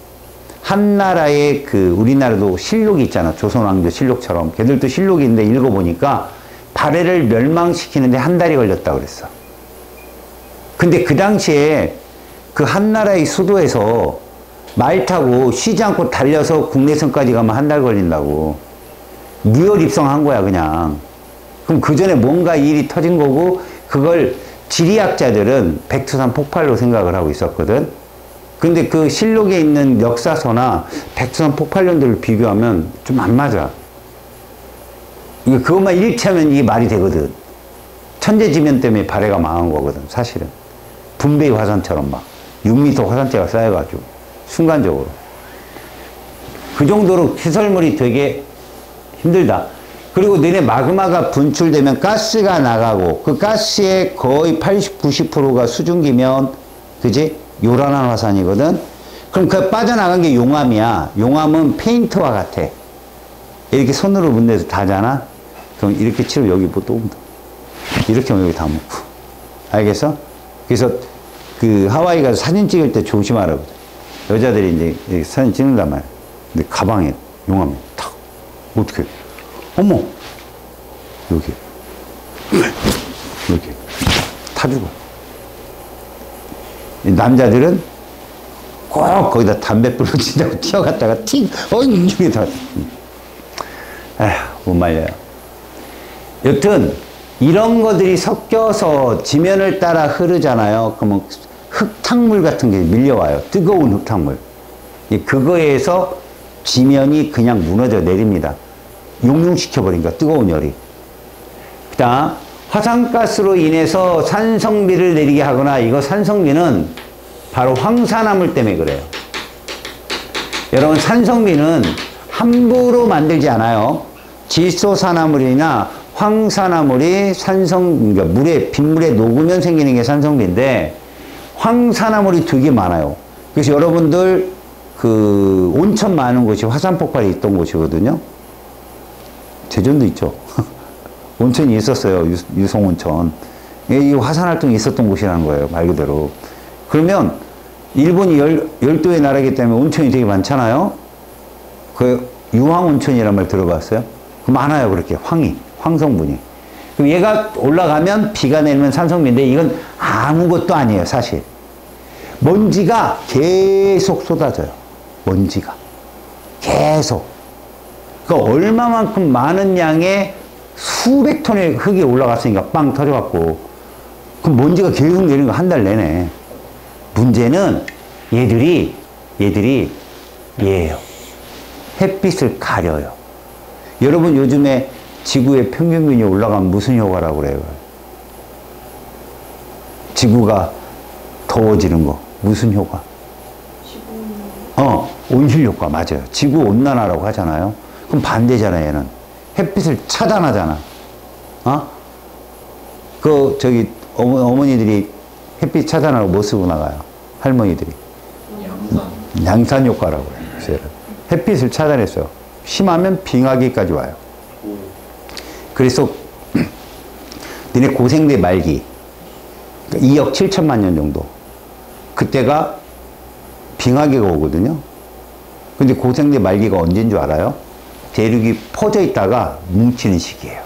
한 나라의 그 우리나라도 실록이 있잖아. 조선왕조 실록처럼. 걔들도 실록이 있는데 읽어보니까 발해를 멸망시키는데 한 달이 걸렸다 그랬어. 근데 그 당시에 그 한 나라의 수도에서 말 타고 쉬지 않고 달려서 국내성까지 가면 한 달 걸린다고. 무혈 입성한 거야, 그냥. 그럼 그 전에 뭔가 일이 터진 거고, 그걸 지리학자들은 백두산 폭발로 생각을 하고 있었거든. 근데 그 실록에 있는 역사서나 백두산 폭발론들을 비교하면 좀 안 맞아. 그것만 일치하면 이게 말이 되거든. 천재지변 때문에 발해가 망한 거거든, 사실은. 분배의 화산처럼 막 6m 화산재가 쌓여가지고 순간적으로. 그 정도로 시설물이 되게 힘들다. 그리고 너네 마그마가 분출되면 가스가 나가고, 그 가스의 거의 80, 90%가 수증기면, 그지? 요란한 화산이거든? 그럼 그 빠져나간 게 용암이야. 용암은 페인트와 같아. 이렇게 손으로 문대서 다잖아? 그럼 이렇게 치면 여기 뭐 또 묻어. 이렇게 하면 여기 다 묻고. 알겠어? 그래서 그 하와이 가서 사진 찍을 때 조심하라고. 여자들이 이제 사진 찍는단 말이야. 근데 가방에 용암이 탁. 어떻게? 어머! 여기. 여기. 타 죽어. 남자들은 꼭 거기다 담뱃불로 진다고 튀어갔다가 이게 다. 에휴, 못 말려요. 여튼, 이런 것들이 섞여서 지면을 따라 흐르잖아요. 그러면 흙탕물 같은 게 밀려와요. 뜨거운 흙탕물. 그거에서 지면이 그냥 무너져 내립니다. 용융시켜버리니까 뜨거운 열이. 그 다음 화산가스로 인해서 산성비를 내리게 하거나 이거 산성비는 바로 황산화물 때문에 그래요. 여러분 산성비는 함부로 만들지 않아요. 질소산화물이나 황산화물이 그러니까 빗물에 녹으면 생기는 게 산성비인데 황산화물이 되게 많아요. 그래서 여러분들 그 온천 많은 곳이 화산폭발이 있던 곳이거든요. 제주도 있죠. 온천이 있었어요. 유성온천. 이 화산활동이 있었던 곳이라는 거예요. 말 그대로. 그러면 일본이 열도의 나라이기 때문에 온천이 되게 많잖아요. 그 유황온천이란 말 들어봤어요? 많아요. 그렇게 황성분이. 그럼 얘가 올라가면 비가 내리면 산성비인데 이건 아무것도 아니에요. 사실. 먼지가 계속 쏟아져요. 먼지가. 계속. 그러니까 얼마만큼 많은 양의 수백 톤의 흙이 올라갔으니까 빵 터져갖고 그럼 먼지가 계속 내리는 거 한 달 내내. 문제는 얘들이 얘예요. 햇빛을 가려요. 여러분 요즘에 지구의 평균균이 올라가면 무슨 효과라고 그래요? 지구가 더워지는 거 무슨 효과? 온실 효과 맞아요. 지구 온난화라고 하잖아요. 그럼 반대잖아요. 얘는 햇빛을 차단하잖아. 어머니들이 햇빛 차단하고 뭐 쓰고 나가요? 할머니들이 양산 효과라고 해요. 햇빛을 차단했어요. 심하면 빙하기까지 와요. 그래서 니네 고생대 말기 2억 7천만 년 정도 그때가 빙하기가 오거든요. 근데 고생대 말기가 언제인 줄 알아요? 대륙이 퍼져 있다가 뭉치는 시기예요.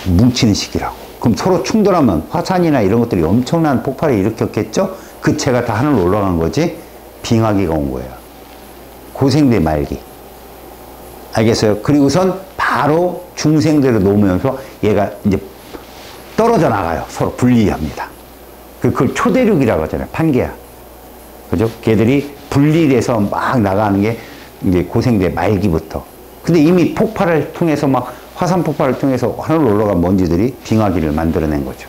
뭉치는 시기라고. 그럼 서로 충돌하면 화산이나 이런 것들이 엄청난 폭발을 일으켰겠죠? 그 체가 다 하늘로 올라간 거지 빙하기가 온 거예요. 고생대 말기. 알겠어요? 그리고선 바로 중생대로 놓으면서 얘가 이제 떨어져 나가요. 서로 분리합니다. 그걸 초대륙이라고 하잖아요. 판게아. 그죠? 걔들이 분리돼서 막 나가는 게 이제 고생대 말기부터. 근데 이미 폭발을 통해서 막 화산 폭발을 통해서 하늘로 올라간 먼지들이 빙하기를 만들어낸 거죠.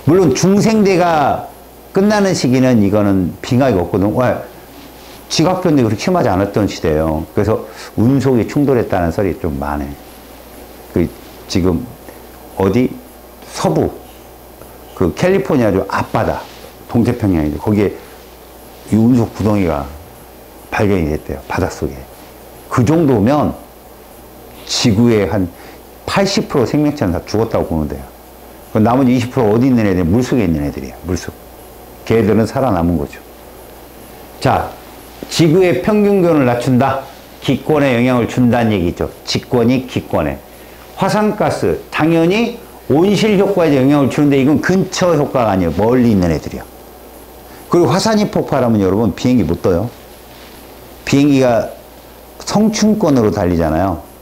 물론 중생대가 끝나는 시기는 이거는 빙하기가 없거든. 지각변도 그렇게 심하지 않았던 시대예요. 그래서 운석이 충돌했다는 설이 좀 많아요. 지금 어디 서부 그 캘리포니아주 앞바다 동태평양이죠. 거기에 이 운석 구덩이가 발견이 됐대요. 바닷속에. 그 정도면 지구의 한 80% 생명체는 다 죽었다고 보면 돼요. 나머지 20% 어디 있는 애들이 물속에 있는 애들이에요. 물속. 걔들은 살아남은 거죠. 자, 지구의 평균기온을 낮춘다. 기권에 영향을 준다는 얘기죠. 직권이 기권에. 화산가스 당연히 온실 효과에 영향을 주는데 이건 근처 효과가 아니에요. 멀리 있는 애들이요. 그리고 화산이 폭발하면 여러분 비행기 못 떠요. 비행기가 성층권으로 달리잖아요.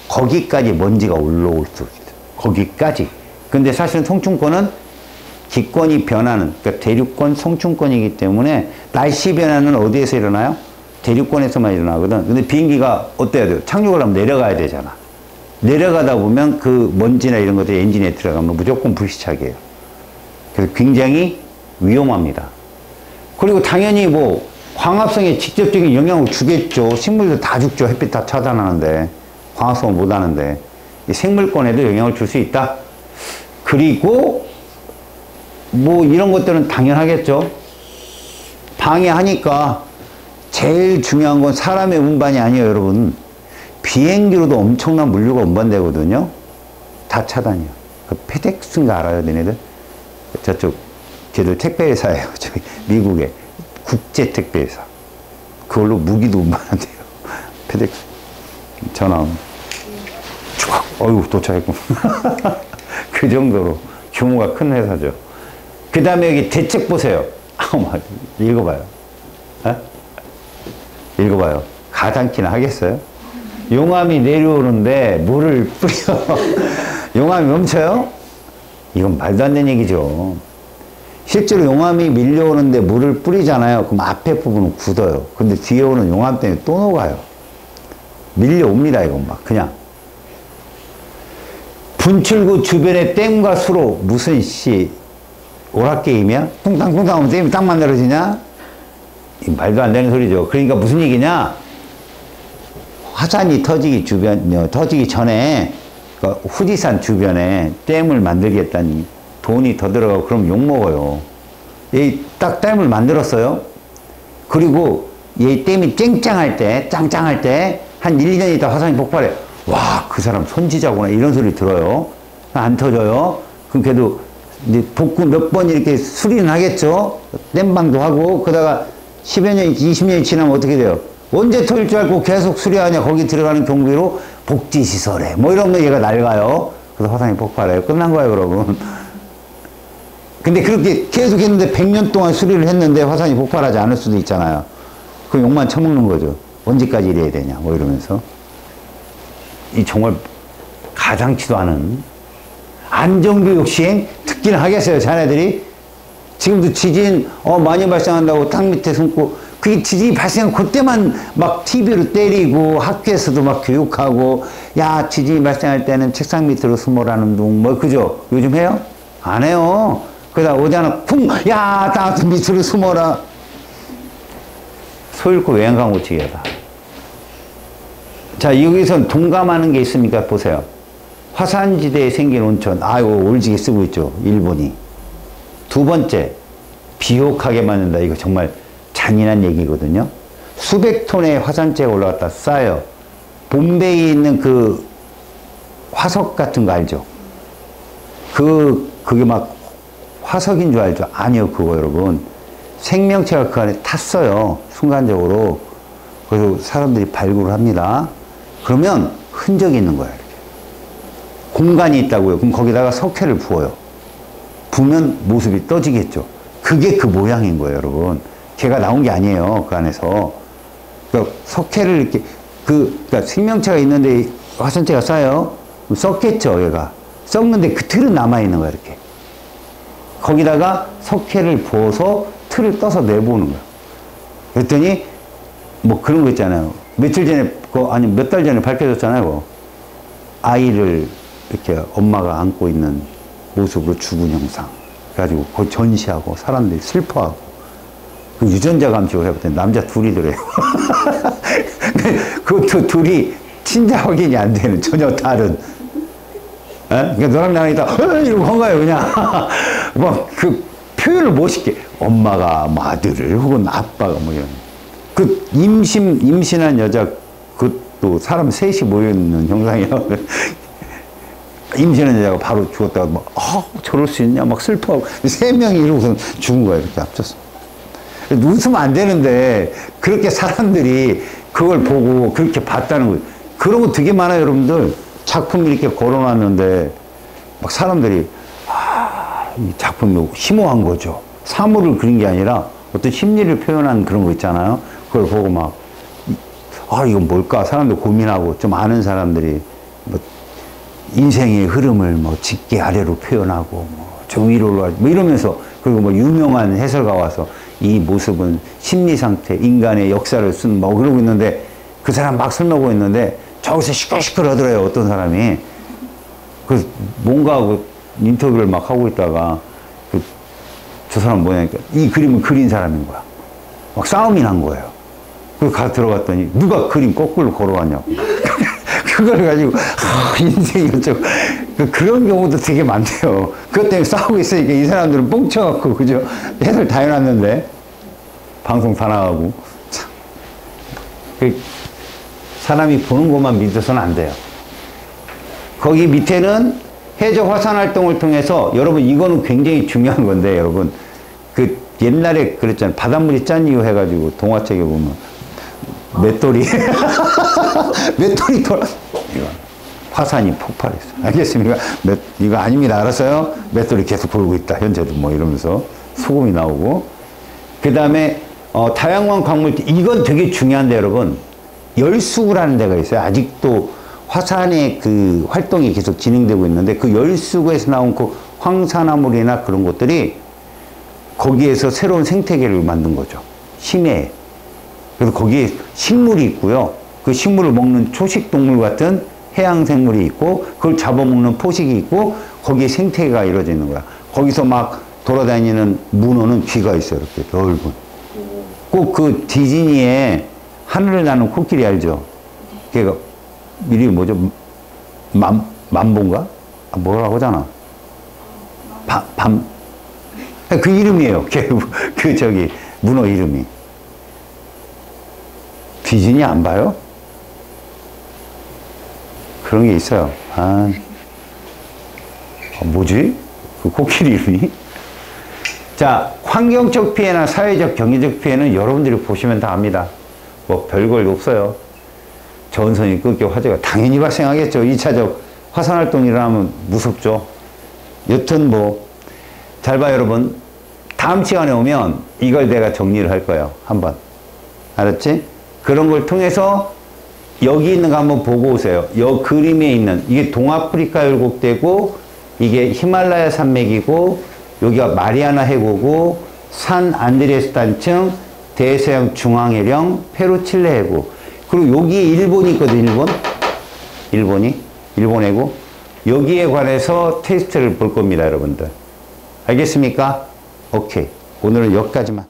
거기까지 먼지가 올라올 수 있어요. 거기까지. 근데 사실은 성층권은 기권이 변하는, 그러니까 대륙권, 성층권이기 때문에 날씨 변화는 어디에서 일어나요? 대륙권에서만 일어나거든. 근데 비행기가 어때야 돼요? 착륙을 하면 내려가야 되잖아. 내려가다 보면 그 먼지나 이런 것들이 엔진에 들어가면 무조건 불시착이에요. 그래서 굉장히 위험합니다. 그리고 당연히 뭐 광합성에 직접적인 영향을 주겠죠. 식물들 다 죽죠. 햇빛 다 차단하는데. 광합성을 못 하는데. 이 생물권에도 영향을 줄 수 있다. 그리고 뭐 이런 것들은 당연하겠죠. 방해하니까 제일 중요한 건 사람의 운반이 아니에요, 여러분. 비행기로도 엄청난 물류가 운반되거든요. 다 차단이요. 그 페덱스인가 알아요, 너네들? 저쪽 걔들 택배회사예요. 저기 미국의 국제 택배회사. 그걸로 무기도 운반한대요. 페덱스 전화 오면 쫙, 어이구 도착했고. 그 정도로 규모가 큰 회사죠. 그 다음에 여기 대책 보세요. 읽어봐요. 에? 읽어봐요. 가당키나 하겠어요? 용암이 내려오는데 물을 뿌려. 용암이 멈춰요? 이건 말도 안 되는 얘기죠. 실제로 용암이 밀려오는데 물을 뿌리잖아요. 그럼 앞에 부분은 굳어요. 근데 뒤에 오는 용암 때문에 또 녹아요. 밀려옵니다, 이건 막. 그냥. 분출구 주변의 댐과 수로 무슨 오락게임이야? 퉁탕퉁탕 하면 댐이 딱 만들어지냐? 말도 안 되는 소리죠. 그러니까 무슨 얘기냐? 화산이 터지기 전에 그러니까 후지산 주변에 댐을 만들겠다니 돈이 더 들어가고 그럼 욕먹어요. 딱 댐을 만들었어요. 그리고 이 댐이 짱짱할 때 한 1, 2년 있다 화산이 폭발해. 와, 그 사람 선지자구나 이런 소리 들어요. 안 터져요. 그럼 걔도 이제 복구 몇 번 이렇게 수리는 하겠죠. 땜방도 하고 그러다가 10여 년, 20년이 지나면 어떻게 돼요? 언제 터질 줄 알고 계속 수리하냐. 거기 들어가는 경비로 복지시설에 뭐 이러면 얘가 낡아요. 그래서 화산이 폭발해요. 끝난 거예요, 여러분. 근데 그렇게 계속 했는데 100년 동안 수리를 했는데 화산이 폭발하지 않을 수도 있잖아요. 그 욕만 처먹는 거죠. 언제까지 이래야 되냐 뭐 이러면서. 이 정말 가장치도 않은 안전교육 시행 듣기는 하겠어요, 자네들이? 지금도 지진 많이 발생한다고 땅 밑에 숨고 그게 지진이 발생한 그때만 막 TV로 때리고 학교에서도 막 교육하고 야 지진이 발생할 때는 책상 밑으로 숨어라는 둥 뭐 그죠? 요즘 해요? 안 해요. 그러다 어디 하나 쿵! 야 땅 밑으로 숨어라. 소 잃고 외양간 못 치게 하다. 자, 여기서 동감하는 게 있습니까? 보세요. 화산지대에 생긴 온천. 아이고, 올지게 쓰고 있죠. 일본이. 두 번째, 비옥하게 만든다. 이거 정말 잔인한 얘기거든요. 수백 톤의 화산재가 올라갔다 쌓여요. 봄베이에 있는 그 화석 같은 거 알죠? 그게 막 화석인 줄 알죠? 아니요, 그거 여러분. 생명체가 그 안에 탔어요. 순간적으로. 그래서 사람들이 발굴을 합니다. 그러면 흔적이 있는 거예요. 이렇게. 공간이 있다고요. 그럼 거기다가 석회를 부어요. 부으면 모습이 떠지겠죠. 그게 그 모양인 거예요, 여러분. 걔가 나온 게 아니에요, 그 안에서. 그러니까 석회를 이렇게, 그러니까 생명체가 있는데 화산재가 쌓여요. 썩겠죠, 얘가. 썩는데 그 틀은 남아있는 거예요, 이렇게. 거기다가 석회를 부어서 틀을 떠서 내보는 거예요. 그랬더니, 뭐 그런 거 있잖아요. 며칠 전에, 아니 몇 달 전에 밝혀졌잖아요. 그거. 아이를 이렇게 엄마가 안고 있는 모습으로 죽은 형상. 그래가지고 그거 전시하고 사람들이 슬퍼하고. 그 유전자 감식을 해봤더니 남자 둘이 들어요. 그것도 둘이 친자 확인이 안 되는 전혀 다른. 그러니까 너랑 나랑 있다 이러고 한 거예요, 그냥. 뭐 그 표현을 멋있게. 엄마가 뭐 아들을 혹은 아빠가 뭐 이런. 그 임신한 여자, 그것도 사람 셋이 모여있는 형상이에요. 임신한 여자가 바로 죽었다가 막, 저럴 수 있냐? 막 슬퍼하고. 3명이 이러고서 죽은 거예요, 이렇게 합쳐서. 웃으면 안 되는데, 그렇게 사람들이 그걸 보고 그렇게 봤다는 거예요. 그런 거 되게 많아요, 여러분들. 작품 이렇게 걸어놨는데, 막 사람들이, 이 작품이 심오한 거죠. 사물을 그린 게 아니라 어떤 심리를 표현한 그런 거 있잖아요. 그걸 보고 막, 이건 뭘까? 사람들 고민하고, 좀 아는 사람들이, 뭐, 인생의 흐름을 뭐, 짙게 아래로 표현하고, 뭐, 저 위로 올라가고, 뭐 이러면서, 그리고 뭐, 유명한 해설가 와서, 이 모습은 심리 상태, 인간의 역사를 쓴, 뭐, 그러고 있는데, 그 사람 막 설명하고 있는데, 저기서 시끌시끌 하더래요, 어떤 사람이. 그래서 뭔가 그 인터뷰를 막 하고 있다가, 저 사람 뭐냐니까, 이 그림을 그린 사람인 거야. 막 싸움이 난 거예요. 그래서 들어갔더니, 누가 그림 거꾸로 걸어왔냐고. 그걸 가지고, 인생이 어쩌고. 그런 경우도 되게 많대요. 그것 때문에 싸우고 있으니까 이 사람들은 뻥쳐갖고, 그죠? 해설 다 해놨는데, 방송 다 나가고. 참. 사람이 보는 것만 믿어서는 안 돼요. 거기 밑에는 해적 화산 활동을 통해서, 여러분, 이거는 굉장히 중요한 건데, 여러분. 옛날에 그랬잖아요. 바닷물이 짠 이유 해가지고, 동화책에 보면, 맷돌이, 맷돌이 화산이 폭발했어. 알겠습니까? 이거 아닙니다. 알았어요? 맷돌이 계속 돌고 있다. 현재도 뭐 이러면서 소금이 나오고. 그 다음에, 다양한 광물, 이건 되게 중요한데, 여러분. 열수구라는 데가 있어요. 아직도 화산의 그 활동이 계속 진행되고 있는데, 그 열수구에서 나온 그 황산화물이나 그런 것들이 거기에서 새로운 생태계를 만든 거죠. 심해에. 그래서 거기에 식물이 있고요. 그 식물을 먹는 초식 동물 같은 해양 생물이 있고 그걸 잡아먹는 포식이 있고 거기에 생태계가 이루어지는 거야. 거기서 막 돌아다니는 문어는 귀가 있어요. 이렇게 넓은. 꼭 그 디즈니에 하늘을 나는 코끼리 알죠? 걔가 이름이 뭐죠? 만보인가? 뭐라고 하잖아. 그 이름이에요. 그 저기 문어 이름이. 디즈니 안 봐요? 그런 게 있어요. 뭐지? 그 코끼리 이름이? 자, 환경적 피해나 사회적, 경제적 피해는 여러분들이 보시면 다 압니다. 뭐 별걸 없어요. 전선이 끊겨 화재가 당연히 발생하겠죠. 2차적 화산활동이 일어나면 무섭죠. 여튼 뭐, 잘 봐요, 여러분. 다음 시간에 오면 이걸 내가 정리를 할 거예요. 한번. 알았지? 그런 걸 통해서 여기 있는 거 한번 보고 오세요. 여 그림에 있는, 이게 동아프리카 열곡대고, 이게 히말라야 산맥이고, 여기가 마리아나 해구고, 산 안드레스 단층, 대서양 중앙해령, 페루 칠레 해구. 그리고 여기에 일본이 있거든, 일본 해구. 여기에 관해서 테스트를 볼 겁니다, 여러분들. 알겠습니까? 오케이. 오늘은 여기까지만.